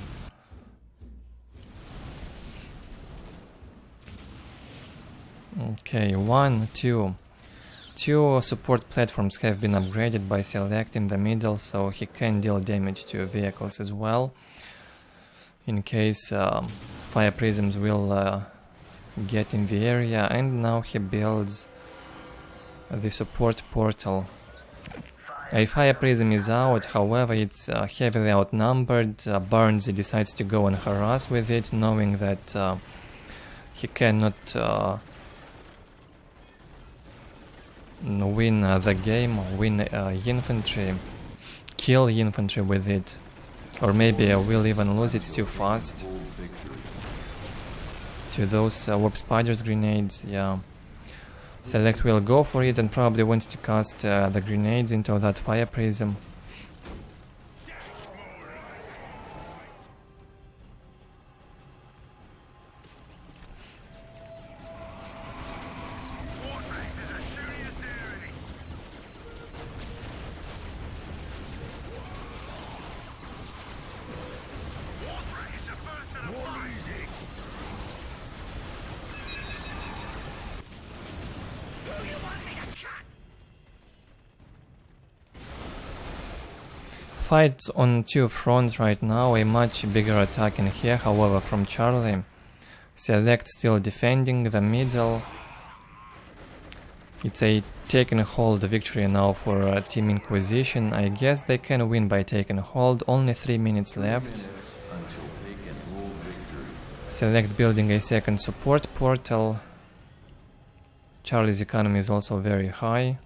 Okay, 1, 2. Two support platforms have been upgraded by Select in the middle, so he can deal damage to vehicles as well. In case fire prisms will get in the area, and now he builds the support portal. A fire prism is out, however it's heavily outnumbered. Burns decides to go and harass with it, knowing that he cannot win the game, win infantry, kill infantry with it, or maybe we'll even lose it too fast to those warp spiders grenades. Yeah, Select will go for it and probably wants to cast the grenades into that fire prism. Fights on two fronts right now, a much bigger attack in here, however, from Charlie. Select still defending the middle. It's a taken hold victory now for Team Inquisition. I guess they can win by taking hold, only 3 minutes left. Select building a second support portal. Charlie's economy is also very high.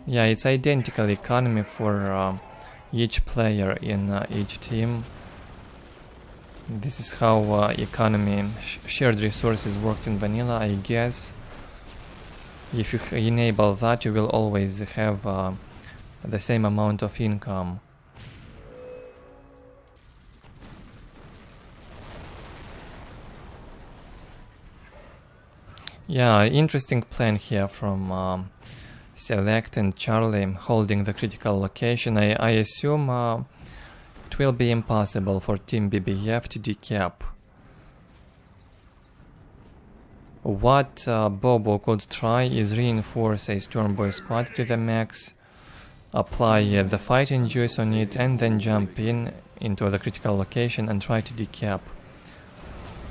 Yeah, it's identical economy for each player in each team. This is how economy shared resources worked in vanilla, I guess. If you enable that, you will always have the same amount of income. Yeah, interesting plan here from Select and Charlie holding the critical location. I assume it will be impossible for Team BBF to decap. What Bobo could try is reinforce a Stormboy squad to the max, apply the fighting juice on it, and then jump into the critical location and try to decap.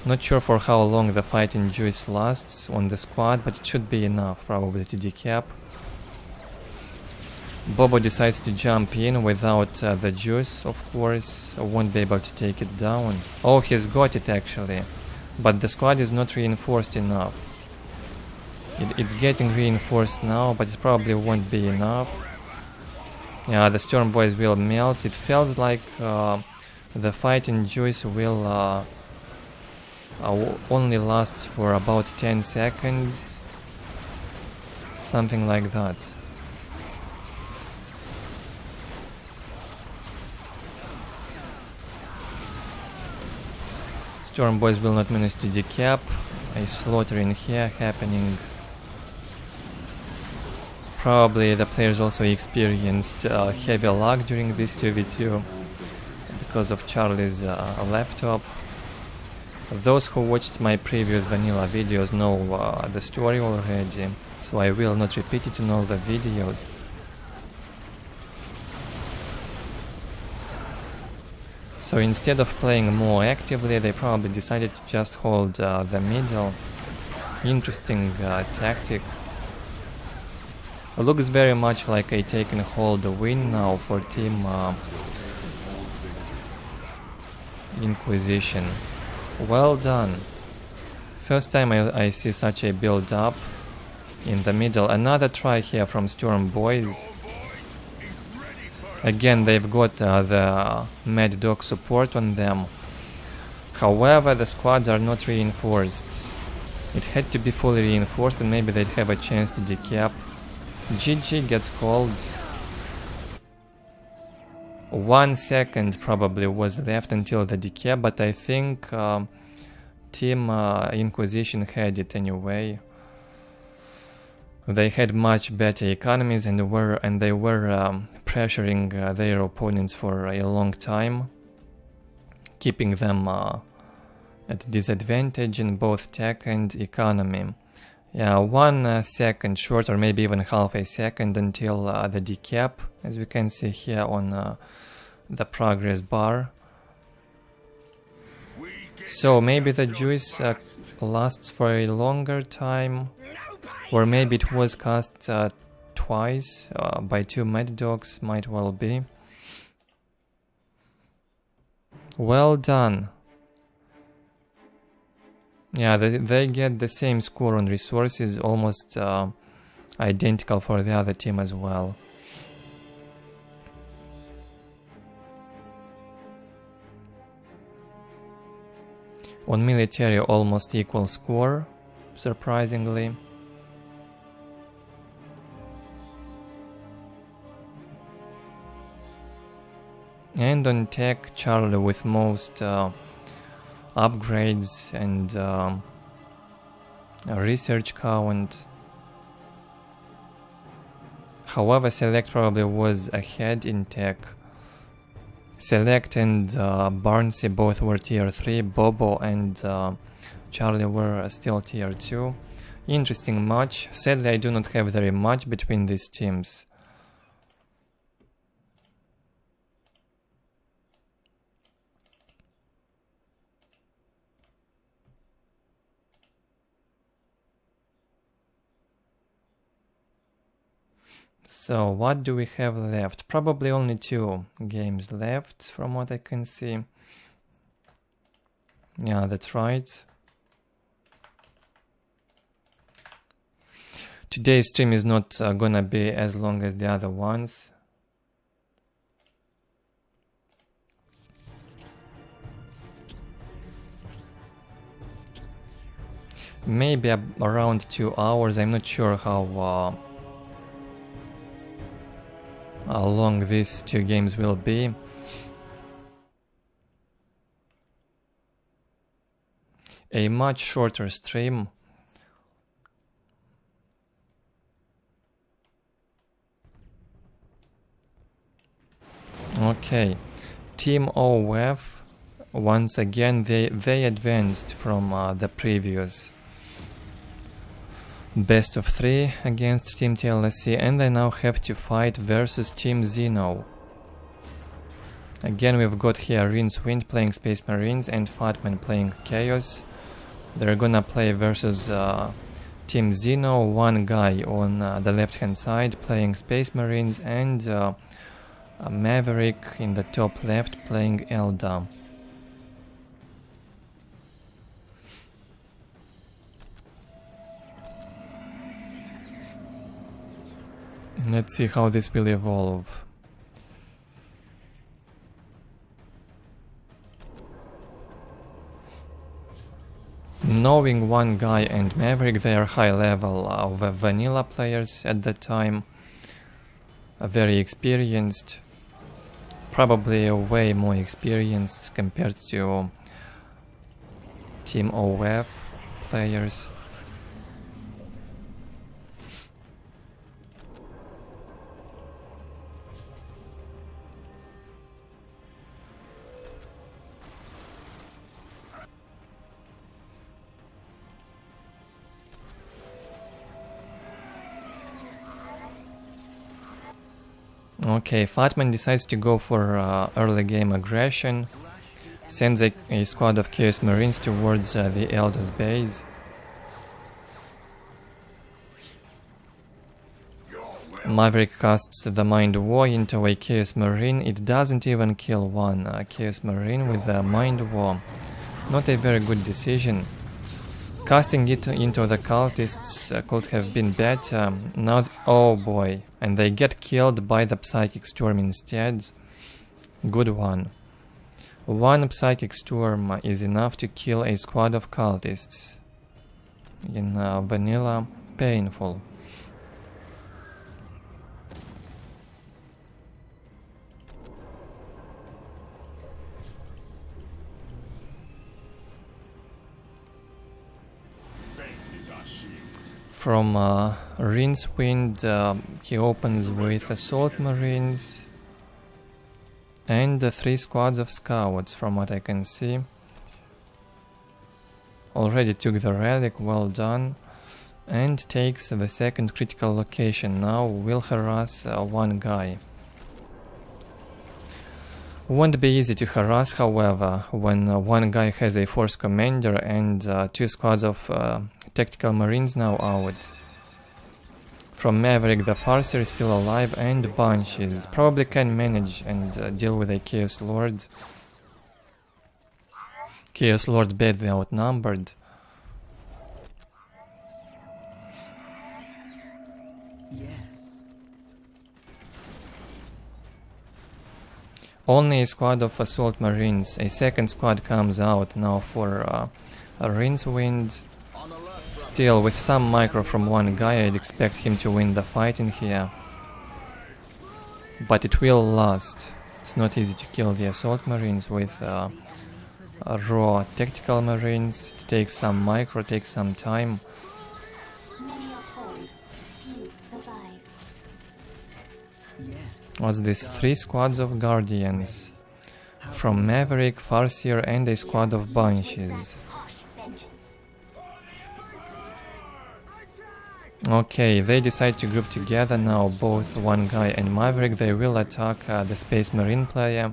Not sure for how long the fighting juice lasts on the squad, but it should be enough probably to decap. Bobo decides to jump in without the juice, of course, won't be able to take it down. Oh, he's got it actually, but the squad is not reinforced enough. It's getting reinforced now, but it probably won't be enough. Yeah, the Storm Boys will melt. It feels like the fighting juice will only lasts for about 10 seconds. Something like that. Storm Boys will not manage to decap. A slaughtering here happening. Probably the players also experienced heavy lag during this 2v2 because of Charlie's laptop. Those who watched my previous vanilla videos know the story already, so I will not repeat it in all the videos. So instead of playing more actively, they probably decided to just hold the middle. Interesting tactic. Looks very much like a take and hold win now for Team Inquisition. Well done. First time I see such a build up in the middle. Another try here from Storm Boys. Again, they've got the Mad Dog support on them. However, the squads are not reinforced. It had to be fully reinforced and maybe they'd have a chance to decap. GG gets called. 1 second probably was left until the decap, but I think Team Inquisition had it anyway. They had much better economies and they were pressuring their opponents for a long time, keeping them at disadvantage in both tech and economy. Yeah, 1 second short, or maybe even half a second until the decap, as we can see here on the progress bar. So maybe the juice lasts for a longer time, or maybe it was cast twice by 2 Mad Dogs, might well be. Well done. Yeah, they get the same score on resources, almost identical for the other team as well. On military, almost equal score, surprisingly. And on tech, Charlie with most upgrades and research count. However, Select probably was ahead in tech. Select and Barnsey both were tier 3, Bobo and Charlie were still tier 2. Interesting match. Sadly, I do not have very much between these teams. So, what do we have left? Probably only 2 games left, from what I can see. Yeah, that's right. Today's stream is not gonna be as long as the other ones. Maybe around 2 hours, I'm not sure how long these 2 games will be. A much shorter stream. Okay, Team OF, once again they advanced from the previous best of 3 against Team TLSC, and they now have to fight versus Team XENO. Again, we've got here Rincewind playing Space Marines and Fatman playing Chaos. They're gonna play versus Team XENO, one guy on the left hand side playing Space Marines, and Maverick in the top left playing Elda. Let's see how this will evolve. Knowing one guy and Maverick, they are high level of vanilla players at that time, very experienced, probably way more experienced compared to Team OF players. Okay, Fatman decides to go for early game aggression, sends a squad of Chaos Marines towards the Elder's base. Maverick casts the Mind War into a Chaos Marine. It doesn't even kill one Chaos Marine with the Mind War. Not a very good decision. Casting it into the cultists could have been better. Now, oh boy, and they get killed by the Psychic Storm instead. Good one. One Psychic Storm is enough to kill a squad of cultists. In vanilla, painful. From Rincewind, he opens with Assault Marines and 3 squads of Scouts, from what I can see. Already took the relic, well done, and takes the second critical location. Now will harass one guy. Won't be easy to harass, however, when one guy has a force commander and 2 squads of tactical marines now out. From Maverick, the Farseer is still alive, and Banshees probably can manage and deal with a Chaos Lord. Chaos Lord badly outnumbered. Only a squad of Assault Marines. A second squad comes out now for Rincewind. Still, with some micro from one guy, I'd expect him to win the fight in here. But it will last. It's not easy to kill the Assault Marines with raw Tactical Marines. It takes some micro, takes some time. What's this? 3 squads of Guardians. From Maverick, Farseer, and a squad of Banshees. Okay, they decide to group together now, both one guy and Maverick. They will attack the Space Marine player,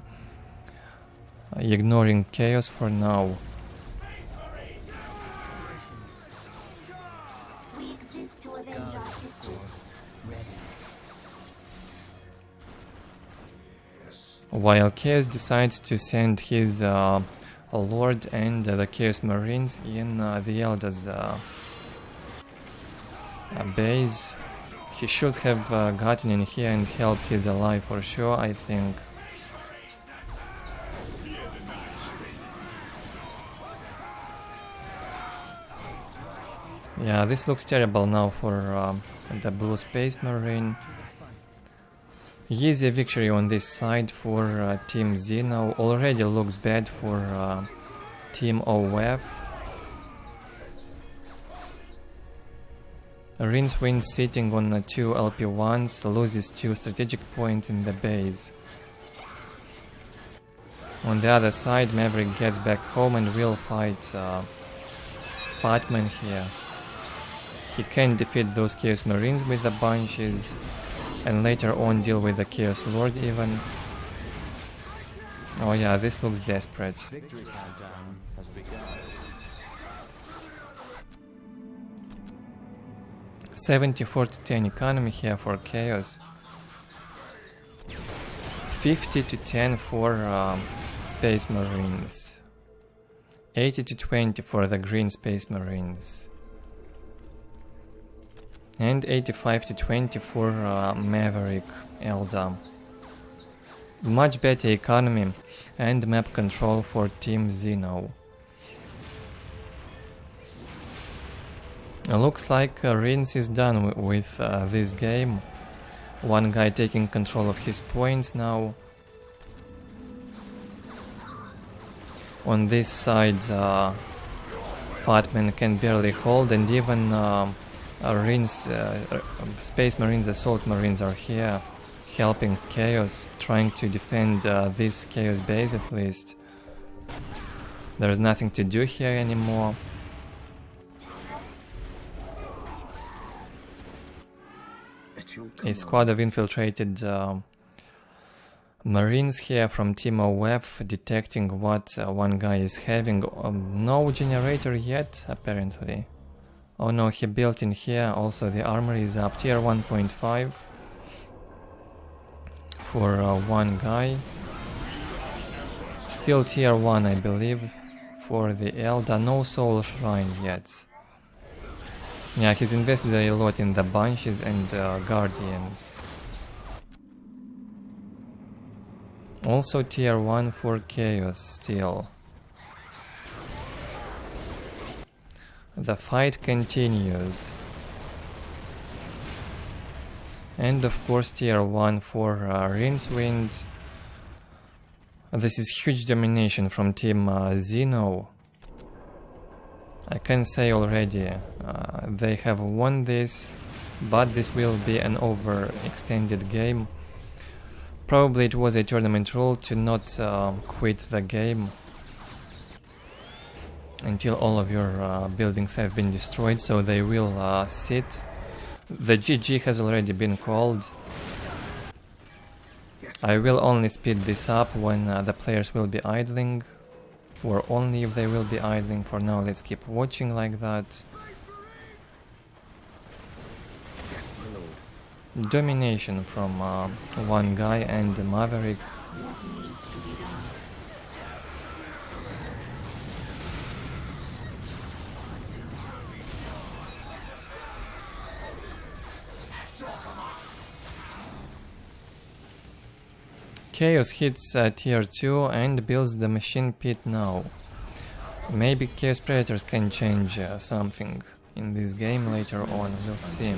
ignoring Chaos for now. While Chaos decides to send his Lord and the Chaos Marines in the Elder's base. He should have gotten in here and helped his ally for sure, I think. Yeah, this looks terrible now for the Blue Space Marine. Easy victory on this side for Team XENO. Already looks bad for Team OF. Rincewind sitting on 2 LP1s, loses 2 strategic points in the base. On the other side, Maverick gets back home and will fight Fatman here. He can defeat those Chaos Marines with the bunches, and later on deal with the Chaos Lord even. Oh yeah, this looks desperate. Victory countdown has begun. 74-10 economy here for Chaos. 50-10 for Space Marines. 80-20 for the Green Space Marines. And 85-20 for Maverick Eldar. Much better economy and map control for Team XENO. Looks like Rins is done with this game. One guy taking control of his points now. On this side, Fatman can barely hold, and even Rins, Space Marines, Assault Marines are here helping Chaos, trying to defend this Chaos base at least. There's nothing to do here anymore. A squad of infiltrated Marines here from Team OF detecting what one guy is having. No generator yet, apparently. Oh no, he built in here. Also the armor is up, tier 1.5 for one guy. Still tier 1, I believe, for the Eldar. No soul shrine yet. Yeah, he's invested a lot in the bunches and guardians. Also tier 1 for Chaos still. The fight continues. And of course tier 1 for Rincewind. This is huge domination from Team XENO. I can say already they have won this, but this will be an overextended game. Probably it was a tournament rule to not quit the game until all of your buildings have been destroyed, so they will sit. The GG has already been called. I will only speed this up when the players will be idling, or only if they will be idling. For now, let's keep watching like that. Yes, my lord. Domination from one guy and Maverick. Chaos hits tier 2 and builds the machine pit now. Maybe Chaos Predators can change something in this game later on, we'll see.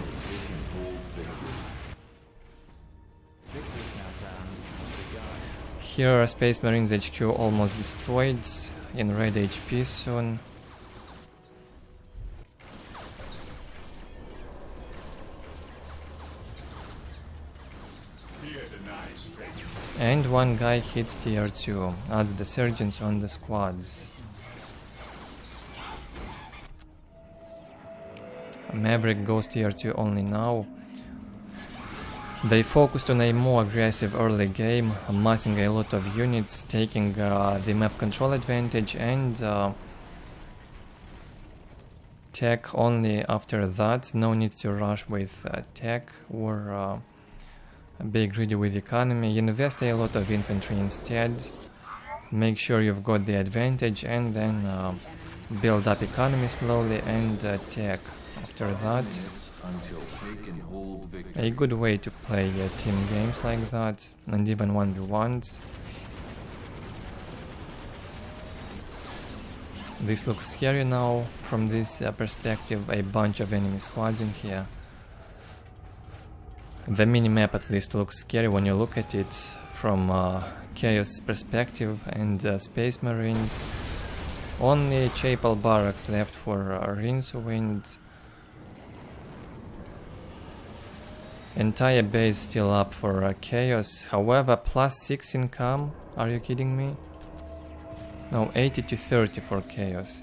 Here Space Marines HQ almost destroyed, in red HP soon. And one guy hits tier 2, adds the surgeons on the squads. Maverick goes tier 2 only now. They focused on a more aggressive early game, amassing a lot of units, taking the map control advantage, and tech only after that. No need to rush with tech or be greedy with economy. Invest a lot of infantry instead. Make sure you've got the advantage, and then build up economy slowly and tech after that. A good way to play team games like that, and even 1v1s. This looks scary now from this perspective, a bunch of enemy squads in here. The minimap at least looks scary when you look at it from Chaos perspective, and Space Marines. Only Chapel Barracks left for Rincewind. Entire base still up for Chaos, however +6 income, are you kidding me? No, 80 to 30 for Chaos.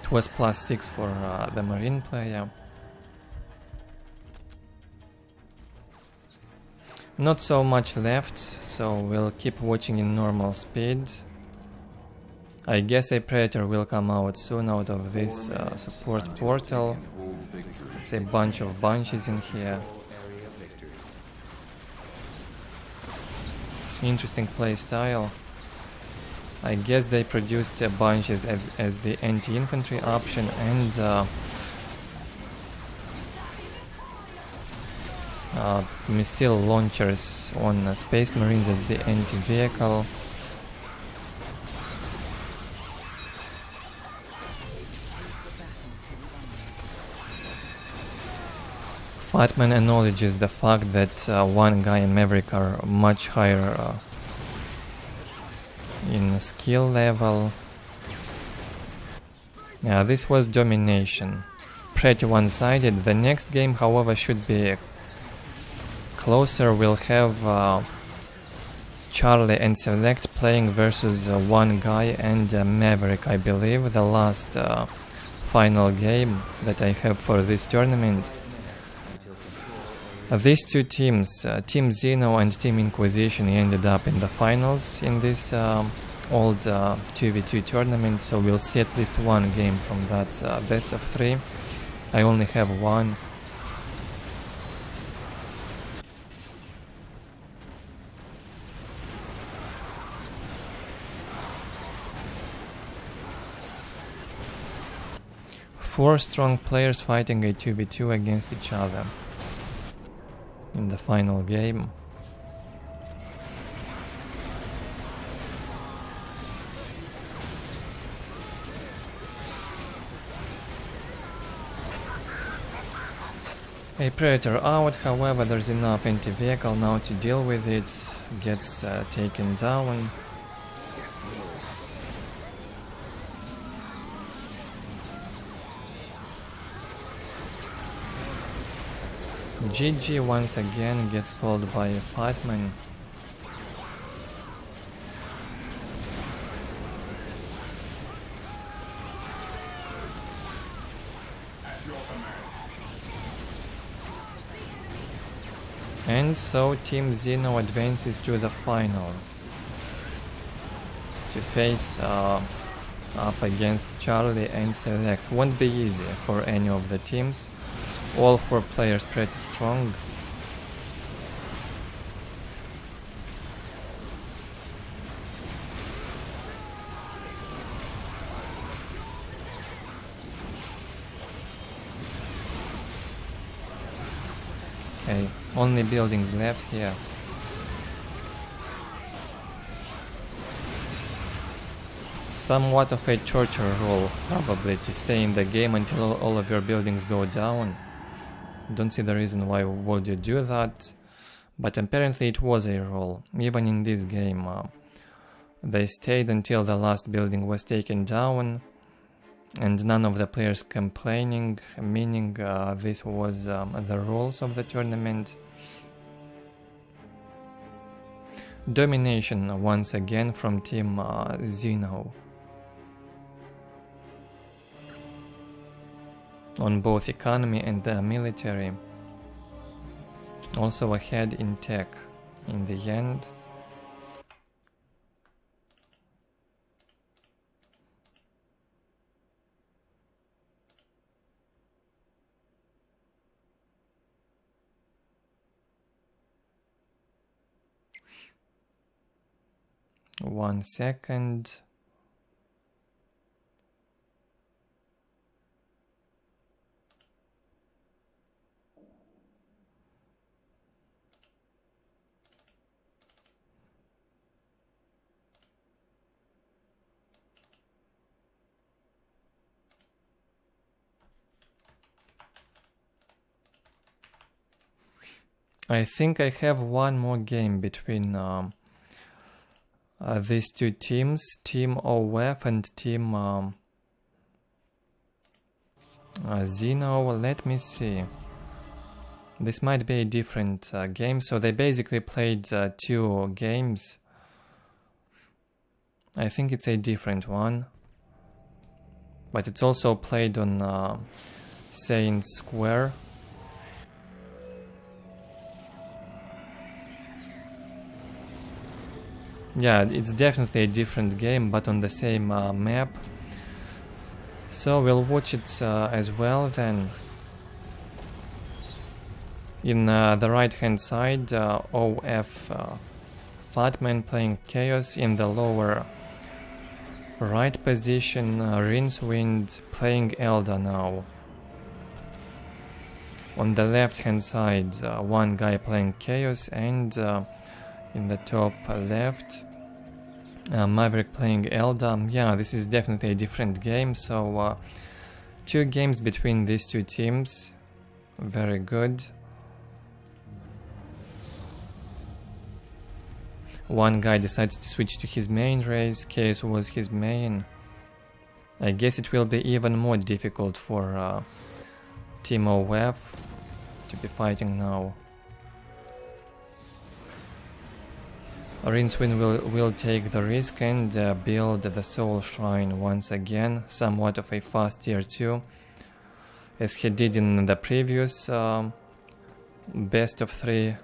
It was +6 for the Marine player. Not so much left, so we'll keep watching in normal speed. I guess a Predator will come out soon out of this support portal. It's a bunch of bunches in here. Interesting playstyle. I guess they produced bunches as the anti-infantry option, and missile launchers on Space Marines as the anti-vehicle. Fatman acknowledges the fact that one guy and Maverick are much higher in skill level. Yeah, this was domination. Pretty one-sided. The next game, however, should be closer. We'll have Charlie and Select playing versus one guy and Maverick, I believe. The last final game that I have for this tournament. These two teams, Team XENO and Team Inquisition, ended up in the finals in this old 2v2 tournament, so we'll see at least one game from that best of 3. I only have one. Four strong players fighting a 2v2 against each other in the final game. A Predator out, however there's enough anti-vehicle now to deal with it. Gets taken down. GG once again gets called by a Fatman. And so Team XENO advances to the finals to face up against Charlie and Select. Won't be easy for any of the teams. All four players pretty strong. Okay, only buildings left here. Somewhat of a torture role, probably, to stay in the game until all of your buildings go down. Don't see the reason why would you do that, but apparently it was a role. Even in this game, they stayed until the last building was taken down, and none of the players complaining, meaning this was the rules of the tournament. Domination once again from Team XENO. On both economy and the military. Also ahead in tech in the end. One second. I think I have one more game between these two teams, Team OF and Team XENO. Let me see. This might be a different game, so they basically played 2 games I think it's a different one. But it's also played on Saint Square. Yeah, it's definitely a different game, but on the same map. So we'll watch it as well then. In the right hand side, OF Fatman playing Chaos. In the lower right position, Rincewind playing Elder now. On the left hand side, one guy playing Chaos, and in the top left, Maverick playing Elder. Yeah, this is definitely a different game, so 2 games between these 2 teams. Very good. One guy decides to switch to his main race. Chaos was his main. I guess it will be even more difficult for Team OF to be fighting now. Rincewind will take the risk and build the Soul Shrine once again, somewhat of a fast tier 2, as he did in the previous best of 3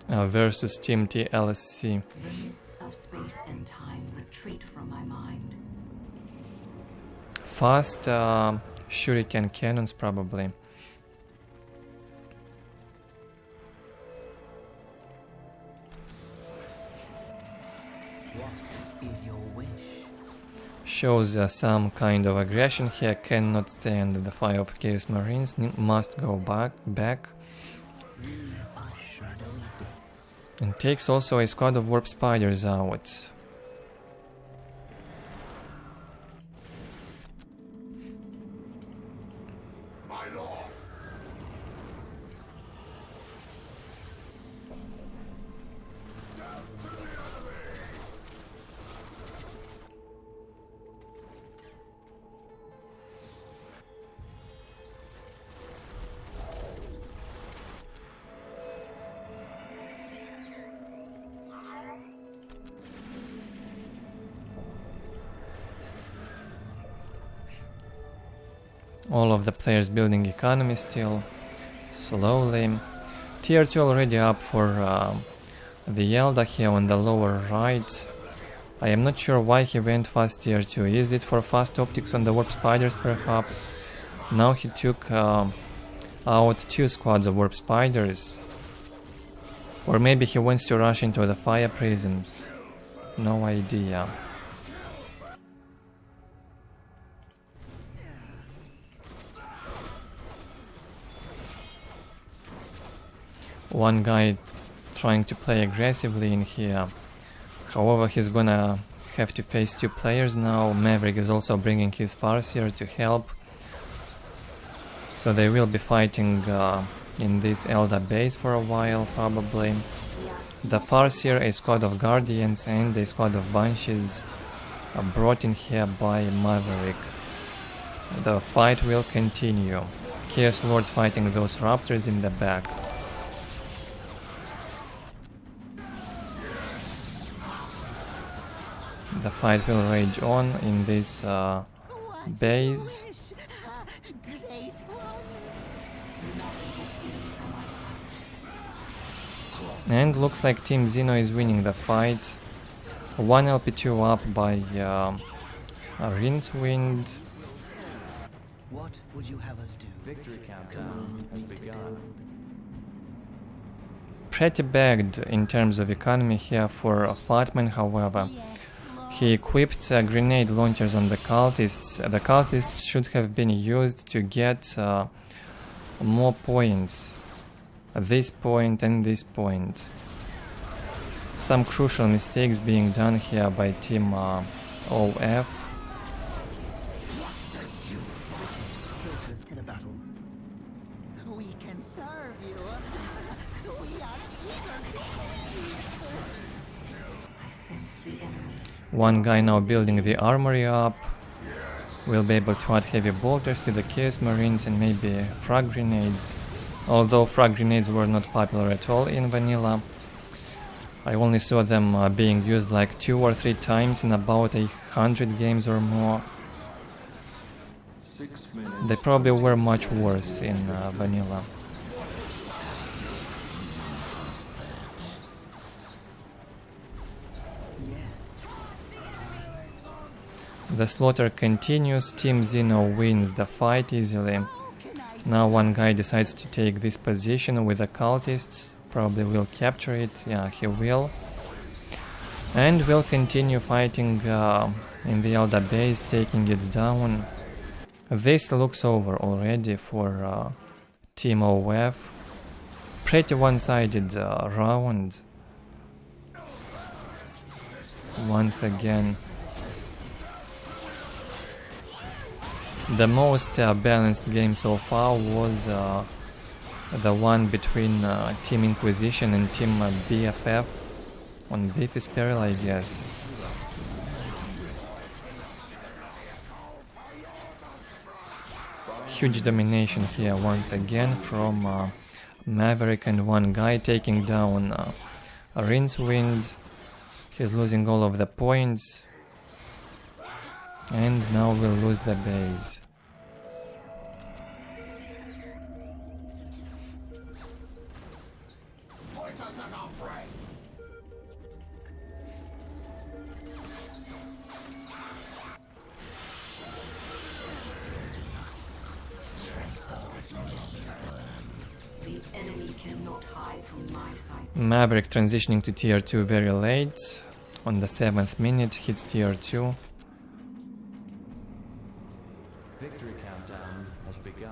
versus Team TLSC. The mists of space and time retreat from my mind. Fast shuriken cannons probably. What is your wish? Shows some kind of aggression here. Cannot stand the fire of Chaos Marines. Must go back. And takes also a squad of Warp Spiders out. My lord. Down to the enemy. All of the players building economy still, slowly. Tier 2 already up for the Elder here on the lower right. I am not sure why he went fast tier 2. Is it for fast optics on the Warp Spiders perhaps? Now he took out 2 squads of Warp Spiders. Or maybe he wants to rush into the fire prisms. No idea. One guy trying to play aggressively in here. However, he's gonna have to face 2 players now. Maverick is also bringing his Farseer to help. So they will be fighting in this Elder base for a while, probably. The Farseer, a squad of Guardians and a squad of Banshees are brought in here by Maverick. The fight will continue. Chaos Lord fighting those Raptors in the back. The fight will rage on in this base. Great one. And looks like Team XENO is winning the fight. 1 LP2 up by Rincewind. What would you have us do? Victory countdown has begun. Pretty bagged in terms of economy here for Fatman, however. He equipped grenade launchers on the cultists. The cultists should have been used to get more points. This point and this point. Some crucial mistakes being done here by Team OF. To the battle. We can serve you. We are eager. I sense the enemy. One guy now building the armory up. Will be able to add heavy bolters to the Chaos Marines and maybe frag grenades. Although frag grenades were not popular at all in vanilla. I only saw them being used like 2 or 3 times in about 100 games or more. 6 minutes. They probably were much worse in vanilla. The slaughter continues, Team XENO wins the fight easily. Now one guy decides to take this position with the cultists, probably will capture it, yeah he will. And will continue fighting in the Elder base, taking it down. This looks over already for Team OF. Pretty one-sided round. Once again. The most balanced game so far was the one between Team Inquisition and Team BFF on Biffy's Peril, I guess. Huge domination here once again from Maverick and one guy taking down Rincewind. He's losing all of the points. And now we'll lose the base. The enemy cannot hide from my sight. Maverick transitioning to tier 2 very late. On the 7th minute hits tier 2. Victory countdown has begun.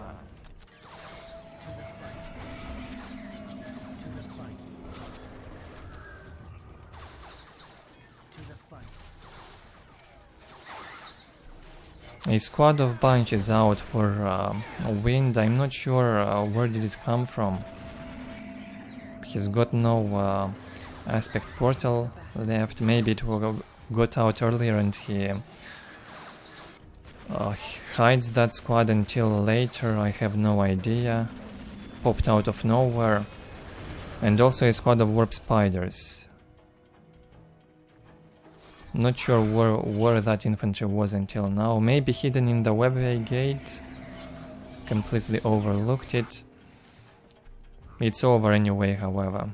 A squad of bunch is out for a wind. I'm not sure where did it come from. He's got no aspect portal left. Maybe it got out earlier and he hides that squad until later. I have no idea. Popped out of nowhere. And also a squad of warp spiders. Not sure where that infantry was until now. Maybe hidden in the webway gate. Completely overlooked it. It's over anyway, however.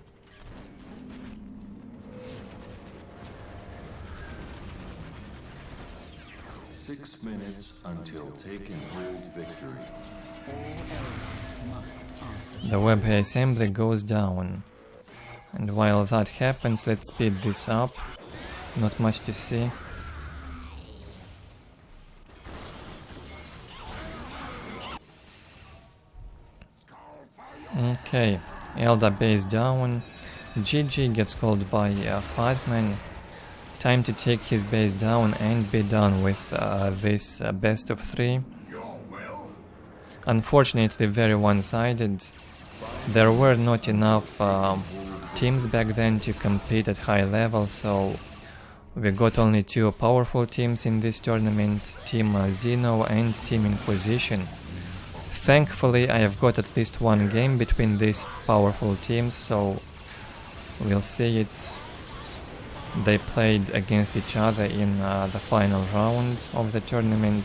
Six minutes until taking hold victory. The webway assembly goes down. And while that happens, let's speed this up. Not much to see. Okay, Elder base down. GG gets called by Fatman. Time to take his base down and be done with this best of 3. Unfortunately, very one-sided. There were not enough teams back then to compete at high level, so we got only 2 powerful teams in this tournament, Team XENO and Team Inquisition. Thankfully, I have got at least 1 game between these powerful teams, so we'll see it. They played against each other in the final round of the tournament.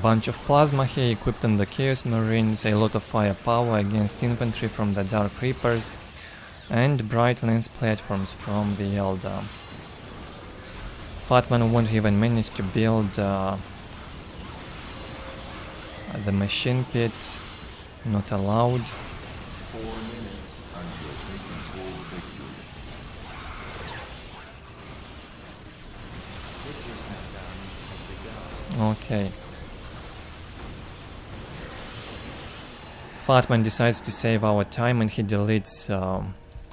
Bunch of plasma here equipped on the Chaos Marines, a lot of firepower against infantry from the Dark Reapers, and bright lance platforms from the Elder. Fatman won't even manage to build the machine pit, not allowed. 4 minutes until taking full victory. Victory countdown has begun. Okay. Fatman decides to save our time and he deletes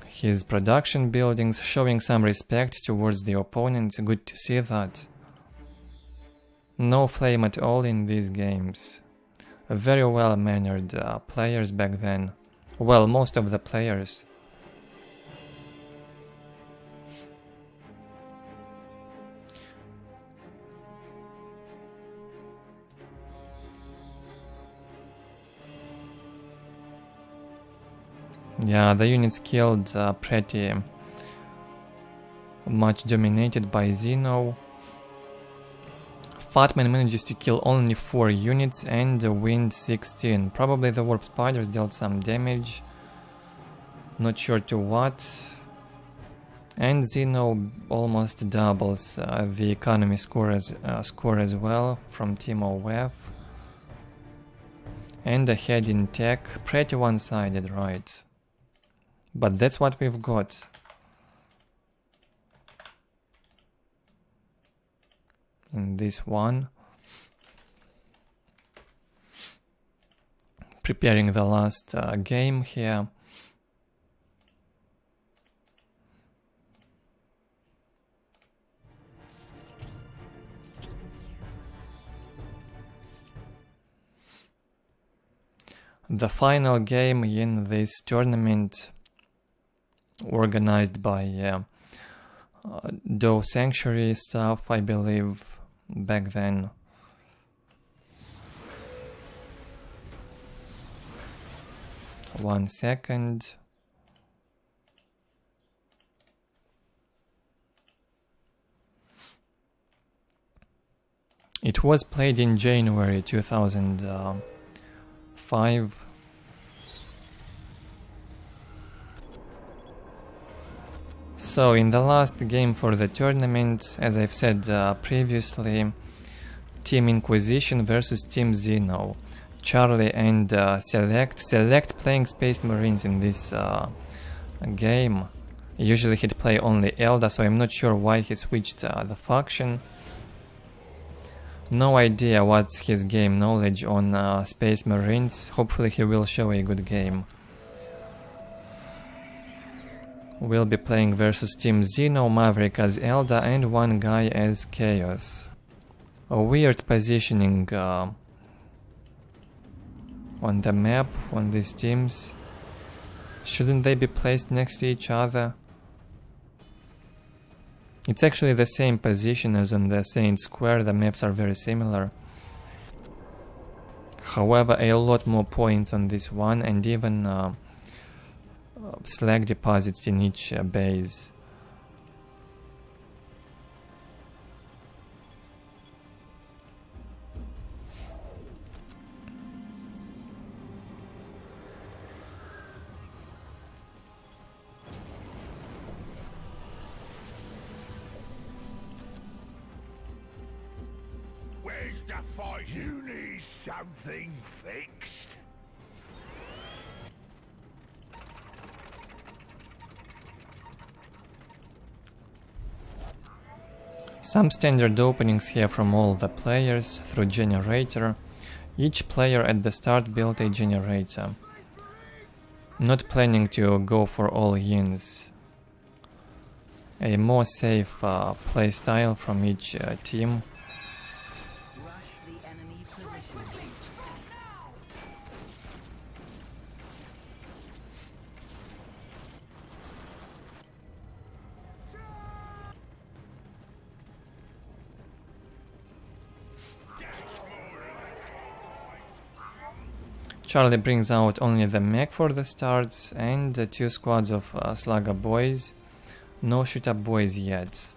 his production buildings, showing some respect towards the opponents. Good to see that. No flame at all in these games. Very well-mannered players back then. Well, most of the players. Yeah, the units killed pretty much dominated by XENO. Fatman manages to kill only 4 units and win 16. Probably the warp spiders dealt some damage. Not sure to what. And XENO almost doubles the economy score as well from Team OF. And ahead in tech, pretty one-sided, right? But that's what we've got. In this one. Preparing the last game here. The final game in this tournament, organized by DoWS Sanctuary stuff, I believe, back then. One second. It was played in January 2005. So in the last game for the tournament, as I've said previously, Team Inquisition versus Team XENO. Charlie and Select playing Space Marines in this game. Usually he'd play only Elda, so I'm not sure why he switched the faction. No idea what's his game knowledge on Space Marines. Hopefully he will show a good game. We'll be playing versus Team XENO, Maverick as Elda and one guy as Chaos. A weird positioning on the map on these teams. Shouldn't they be placed next to each other? It's actually the same position as on the Saint Square, the maps are very similar. However, a lot more points on this one and even slag deposits in each base. Where's the fight? You need something fixed? Some standard openings here from all the players through generator. Each player at the start built a generator. Not planning to go for all yins. A more safe play style from each team. Rush the enemy position. Charlie brings out only the mech for the start and 2 squads of Slugger boys. No shoot-up boys yet.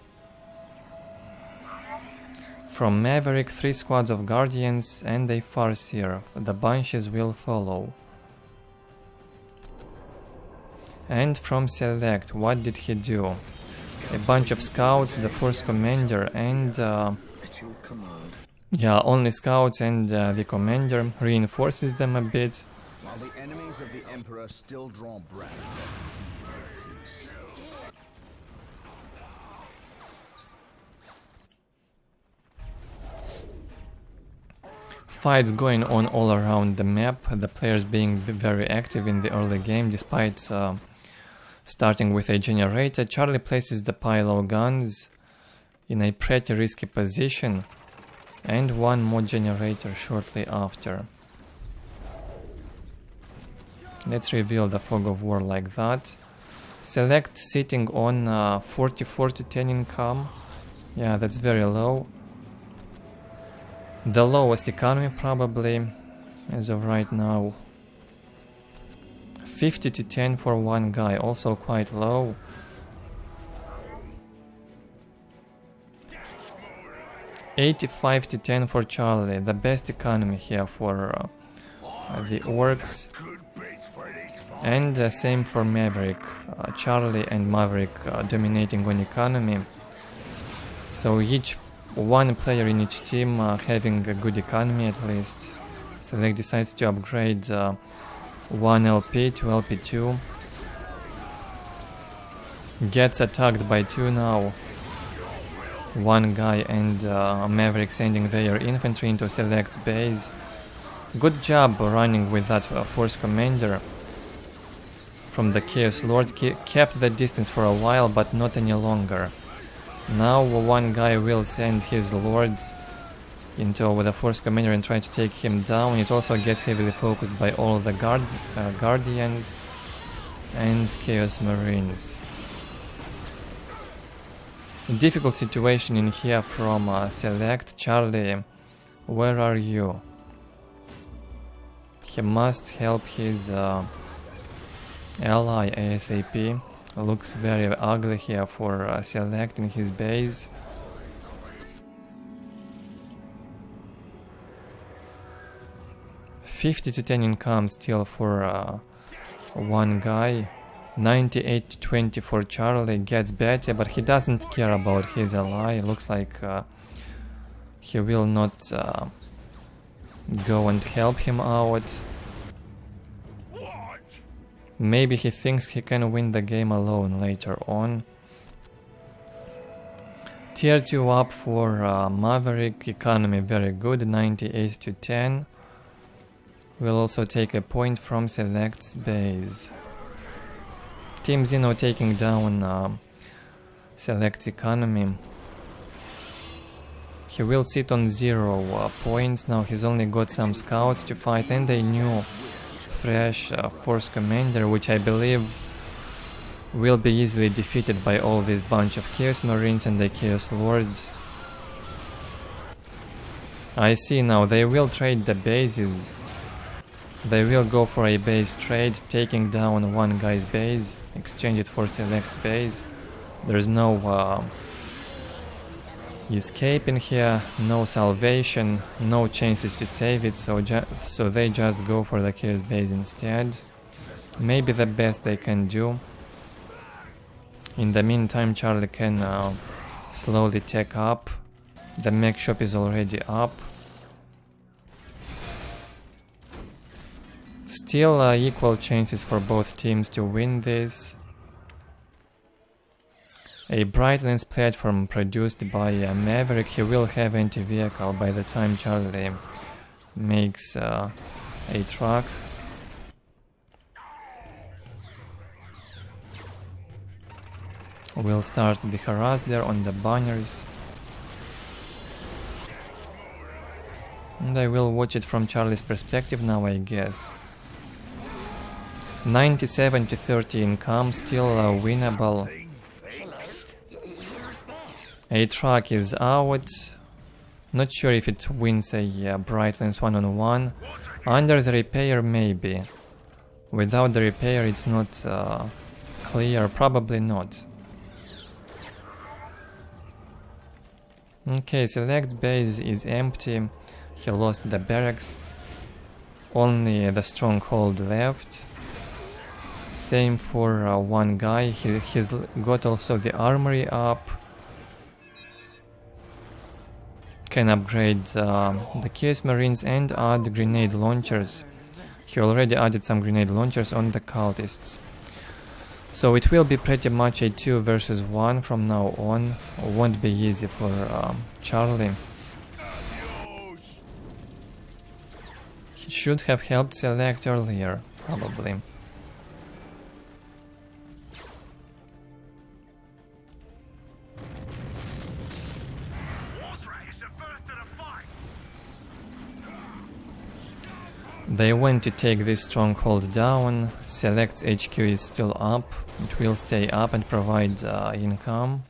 From Maverick, 3 squads of Guardians and a Farseer. The Banshees will follow. And from Select, what did he do? A bunch of scouts, the first commander and... At your command. yeah, only scouts and the commander reinforces them a bit. While the enemies of the Emperor still draw breath. Fights going on all around the map, the players being very active in the early game despite starting with a generator. Charlie places the pilo guns in a pretty risky position and one more generator shortly after. Let's reveal the fog of war like that. Select sitting on 44 to 10 income. Yeah, that's very low. The lowest economy probably as of right now. 50 to 10 for one guy, also quite low. $85 to 10 for Charlie, the best economy here for the orcs. And same for Maverick, Charlie and Maverick dominating on economy. So each one player in each team having a good economy at least. Select decides to upgrade 1 LP to LP2. Gets attacked by 2 now. One guy and Maverick sending their infantry into Select's base. Good job running with that force commander from the Chaos Lord. Kept the distance for a while, but not any longer. Now one guy will send his lords into the force commander and try to take him down. It also gets heavily focused by all the guardians and Chaos Marines. Difficult situation in here from Select. Charlie, where are you? He must help his ally ASAP. Looks very ugly here for Select in his base. $50 to 10 income still for one guy. 98 to 20 for Charlie. Gets better, but he doesn't care about his ally. Looks like he will not go and help him out. Maybe he thinks he can win the game alone later on. Tier 2 up for Maverick. Economy very good, 98 to 10. Will also take a point from Select's base. Team XENO taking down Select's economy. He will sit on 0 points. Now he's only got some scouts to fight and a new fresh force commander, which I believe will be easily defeated by all this bunch of Chaos Marines and the Chaos Lords. I see now they will trade the bases. They will go for a base trade, taking down one guy's base, exchange it for Select's base. There's no escape in here, no salvation, no chances to save it, so they just go for the Chaos base instead. Maybe the best they can do. In the meantime, Charlie can slowly take up. The mech shop is already up. Still equal chances for both teams to win this. A Brightlands platform produced by Maverick. He will have anti-vehicle by the time Charlie makes a truck. We'll start the harass there on the banners. And I will watch it from Charlie's perspective now, I guess. 97 to 30 income, still winnable. A truck is out. Not sure if it wins a Brightlands 1-on-1. Under the repair, maybe. Without the repair, it's not clear. Probably not. Okay, Select's base is empty. He lost the barracks. Only the stronghold left. Same for one guy. He's got also the armory up. Can upgrade the Chaos Marines and add grenade launchers. He already added some grenade launchers on the cultists. So it will be pretty much a 2 versus 1 from now on. Won't be easy for Charlie. He should have helped Select earlier, probably. They went to take this stronghold down. Select's HQ is still up. It will stay up and provide income.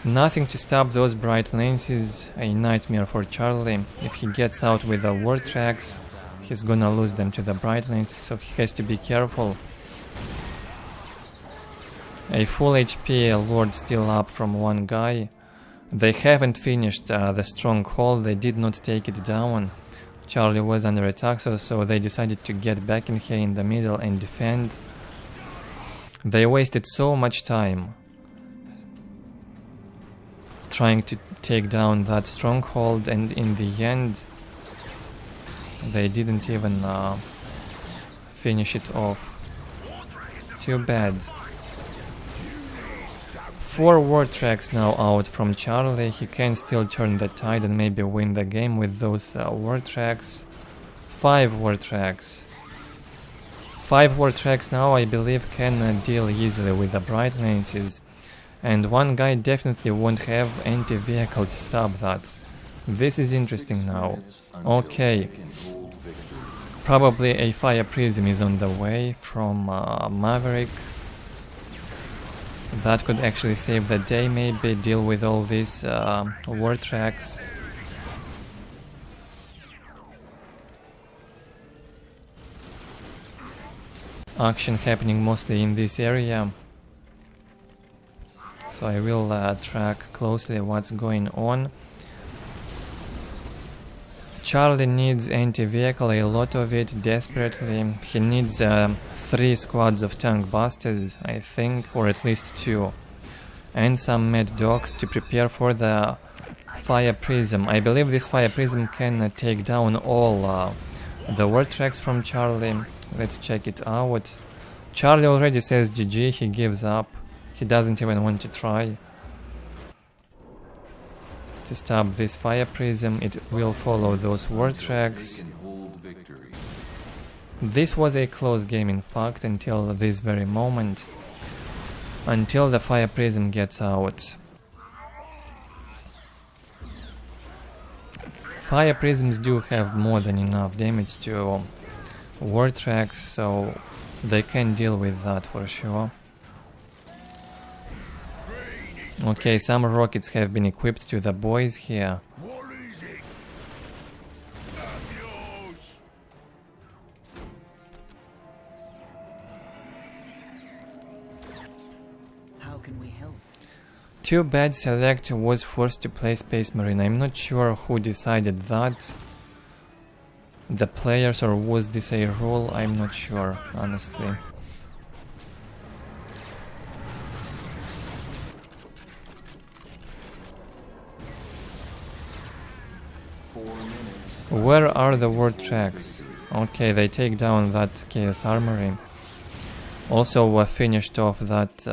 Nothing to stop those bright lances, a nightmare for Charlie. If he gets out with the war tracks, he's gonna lose them to the bright lances, so he has to be careful. A full HP Lord still up from one guy. They haven't finished the stronghold, they did not take it down. Charlie was under attack, so they decided to get back in here in the middle and defend. They wasted so much time trying to take down that stronghold, and in the end they didn't even finish it off. Too bad. 4 war tracks now out from Charlie. He can still turn the tide and maybe win the game with those war tracks. 5 war tracks. 5 war tracks now, I believe, can deal easily with the bright lances. And one guy definitely won't have anti-vehicle to stop that. This is interesting now. Okay. Probably a fire prism is on the way from Maverick. That could actually save the day, maybe deal with all these war tracks. Action happening mostly in this area. So I will track closely what's going on. Charlie needs anti-vehicle, a lot of it, desperately. He needs 3 squads of tank busters, I think, or at least 2. And some mad dogs to prepare for the fire prism. I believe this fire prism can take down all the war tracks from Charlie. Let's check it out. Charlie already says GG, he gives up. He doesn't even want to try to stop this fire prism. It will follow those war tracks. This was a close game, in fact, until this very moment. Until the fire prism gets out. Fire prisms do have more than enough damage to war tracks, so they can deal with that for sure. Okay, some rockets have been equipped to the boys here. What is it? Adios. How can we help? Too bad Select was forced to play Space Marine. I'm not sure who decided that. The players, or was this a rule? I'm not sure, honestly. Where are the war tracks? Okay, they take down that Chaos Armory. Also finished off that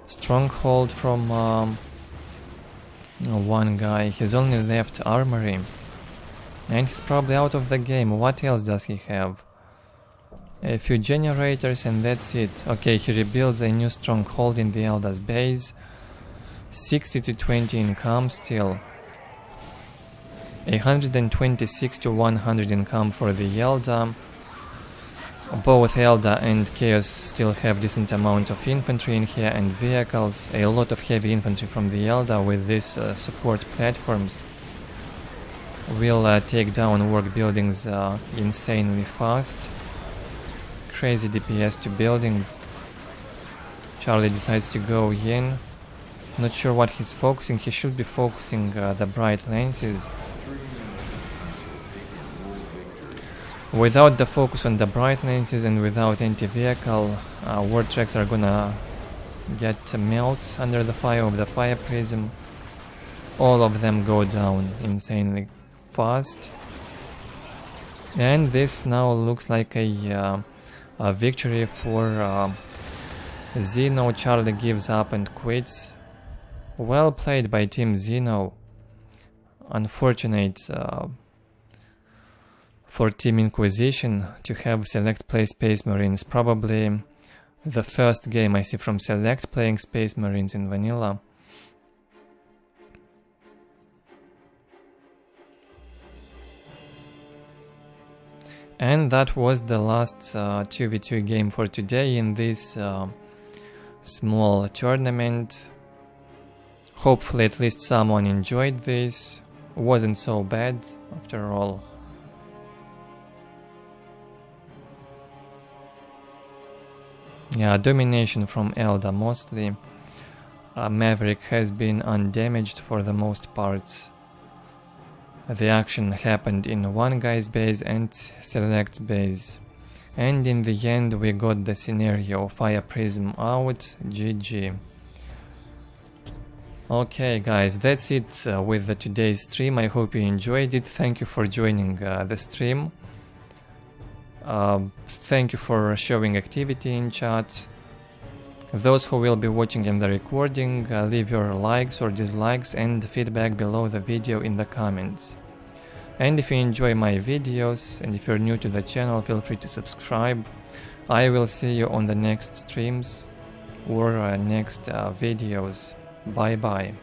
stronghold from one guy. He's only left Armory. And he's probably out of the game. What else does he have? A few generators and that's it. Okay, he rebuilds a new stronghold in the Elda's base. 60 to 20 income still. 126 to 100 income for the Elda. Both Elda and Chaos still have decent amount of infantry in here and vehicles. A lot of heavy infantry from the Elda with these support platforms. Will take down work buildings insanely fast. Crazy DPS to buildings. Charlie decides to go in. Not sure what he's focusing. He should be focusing the bright lances. Without the focus on the bright lances and without anti-vehicle, war tracks are gonna get melt under the fire of the fire prism. All of them go down insanely fast. And this now looks like a victory for XENO. Charlie gives up and quits. Well played by Team XENO. Unfortunate for Team Inquisition to have Select play Space Marines. Probably the first game I see from Select playing Space Marines in vanilla. And that was the last 2v2 game for today in this small tournament. Hopefully at least someone enjoyed this. Wasn't so bad after all. Yeah, domination from Elda mostly. Maverick has been undamaged for the most part. The action happened in one guy's base and select base. And in the end we got the scenario, Fire Prism out, GG. Okay guys, that's it with today's stream. I hope you enjoyed it. Thank you for joining the stream. Thank you for showing activity in chat. Those who will be watching in the recording, leave your likes or dislikes and feedback below the video in the comments. And if you enjoy my videos and if you're new to the channel, feel free to subscribe. I will see you on the next streams or next videos. Bye bye.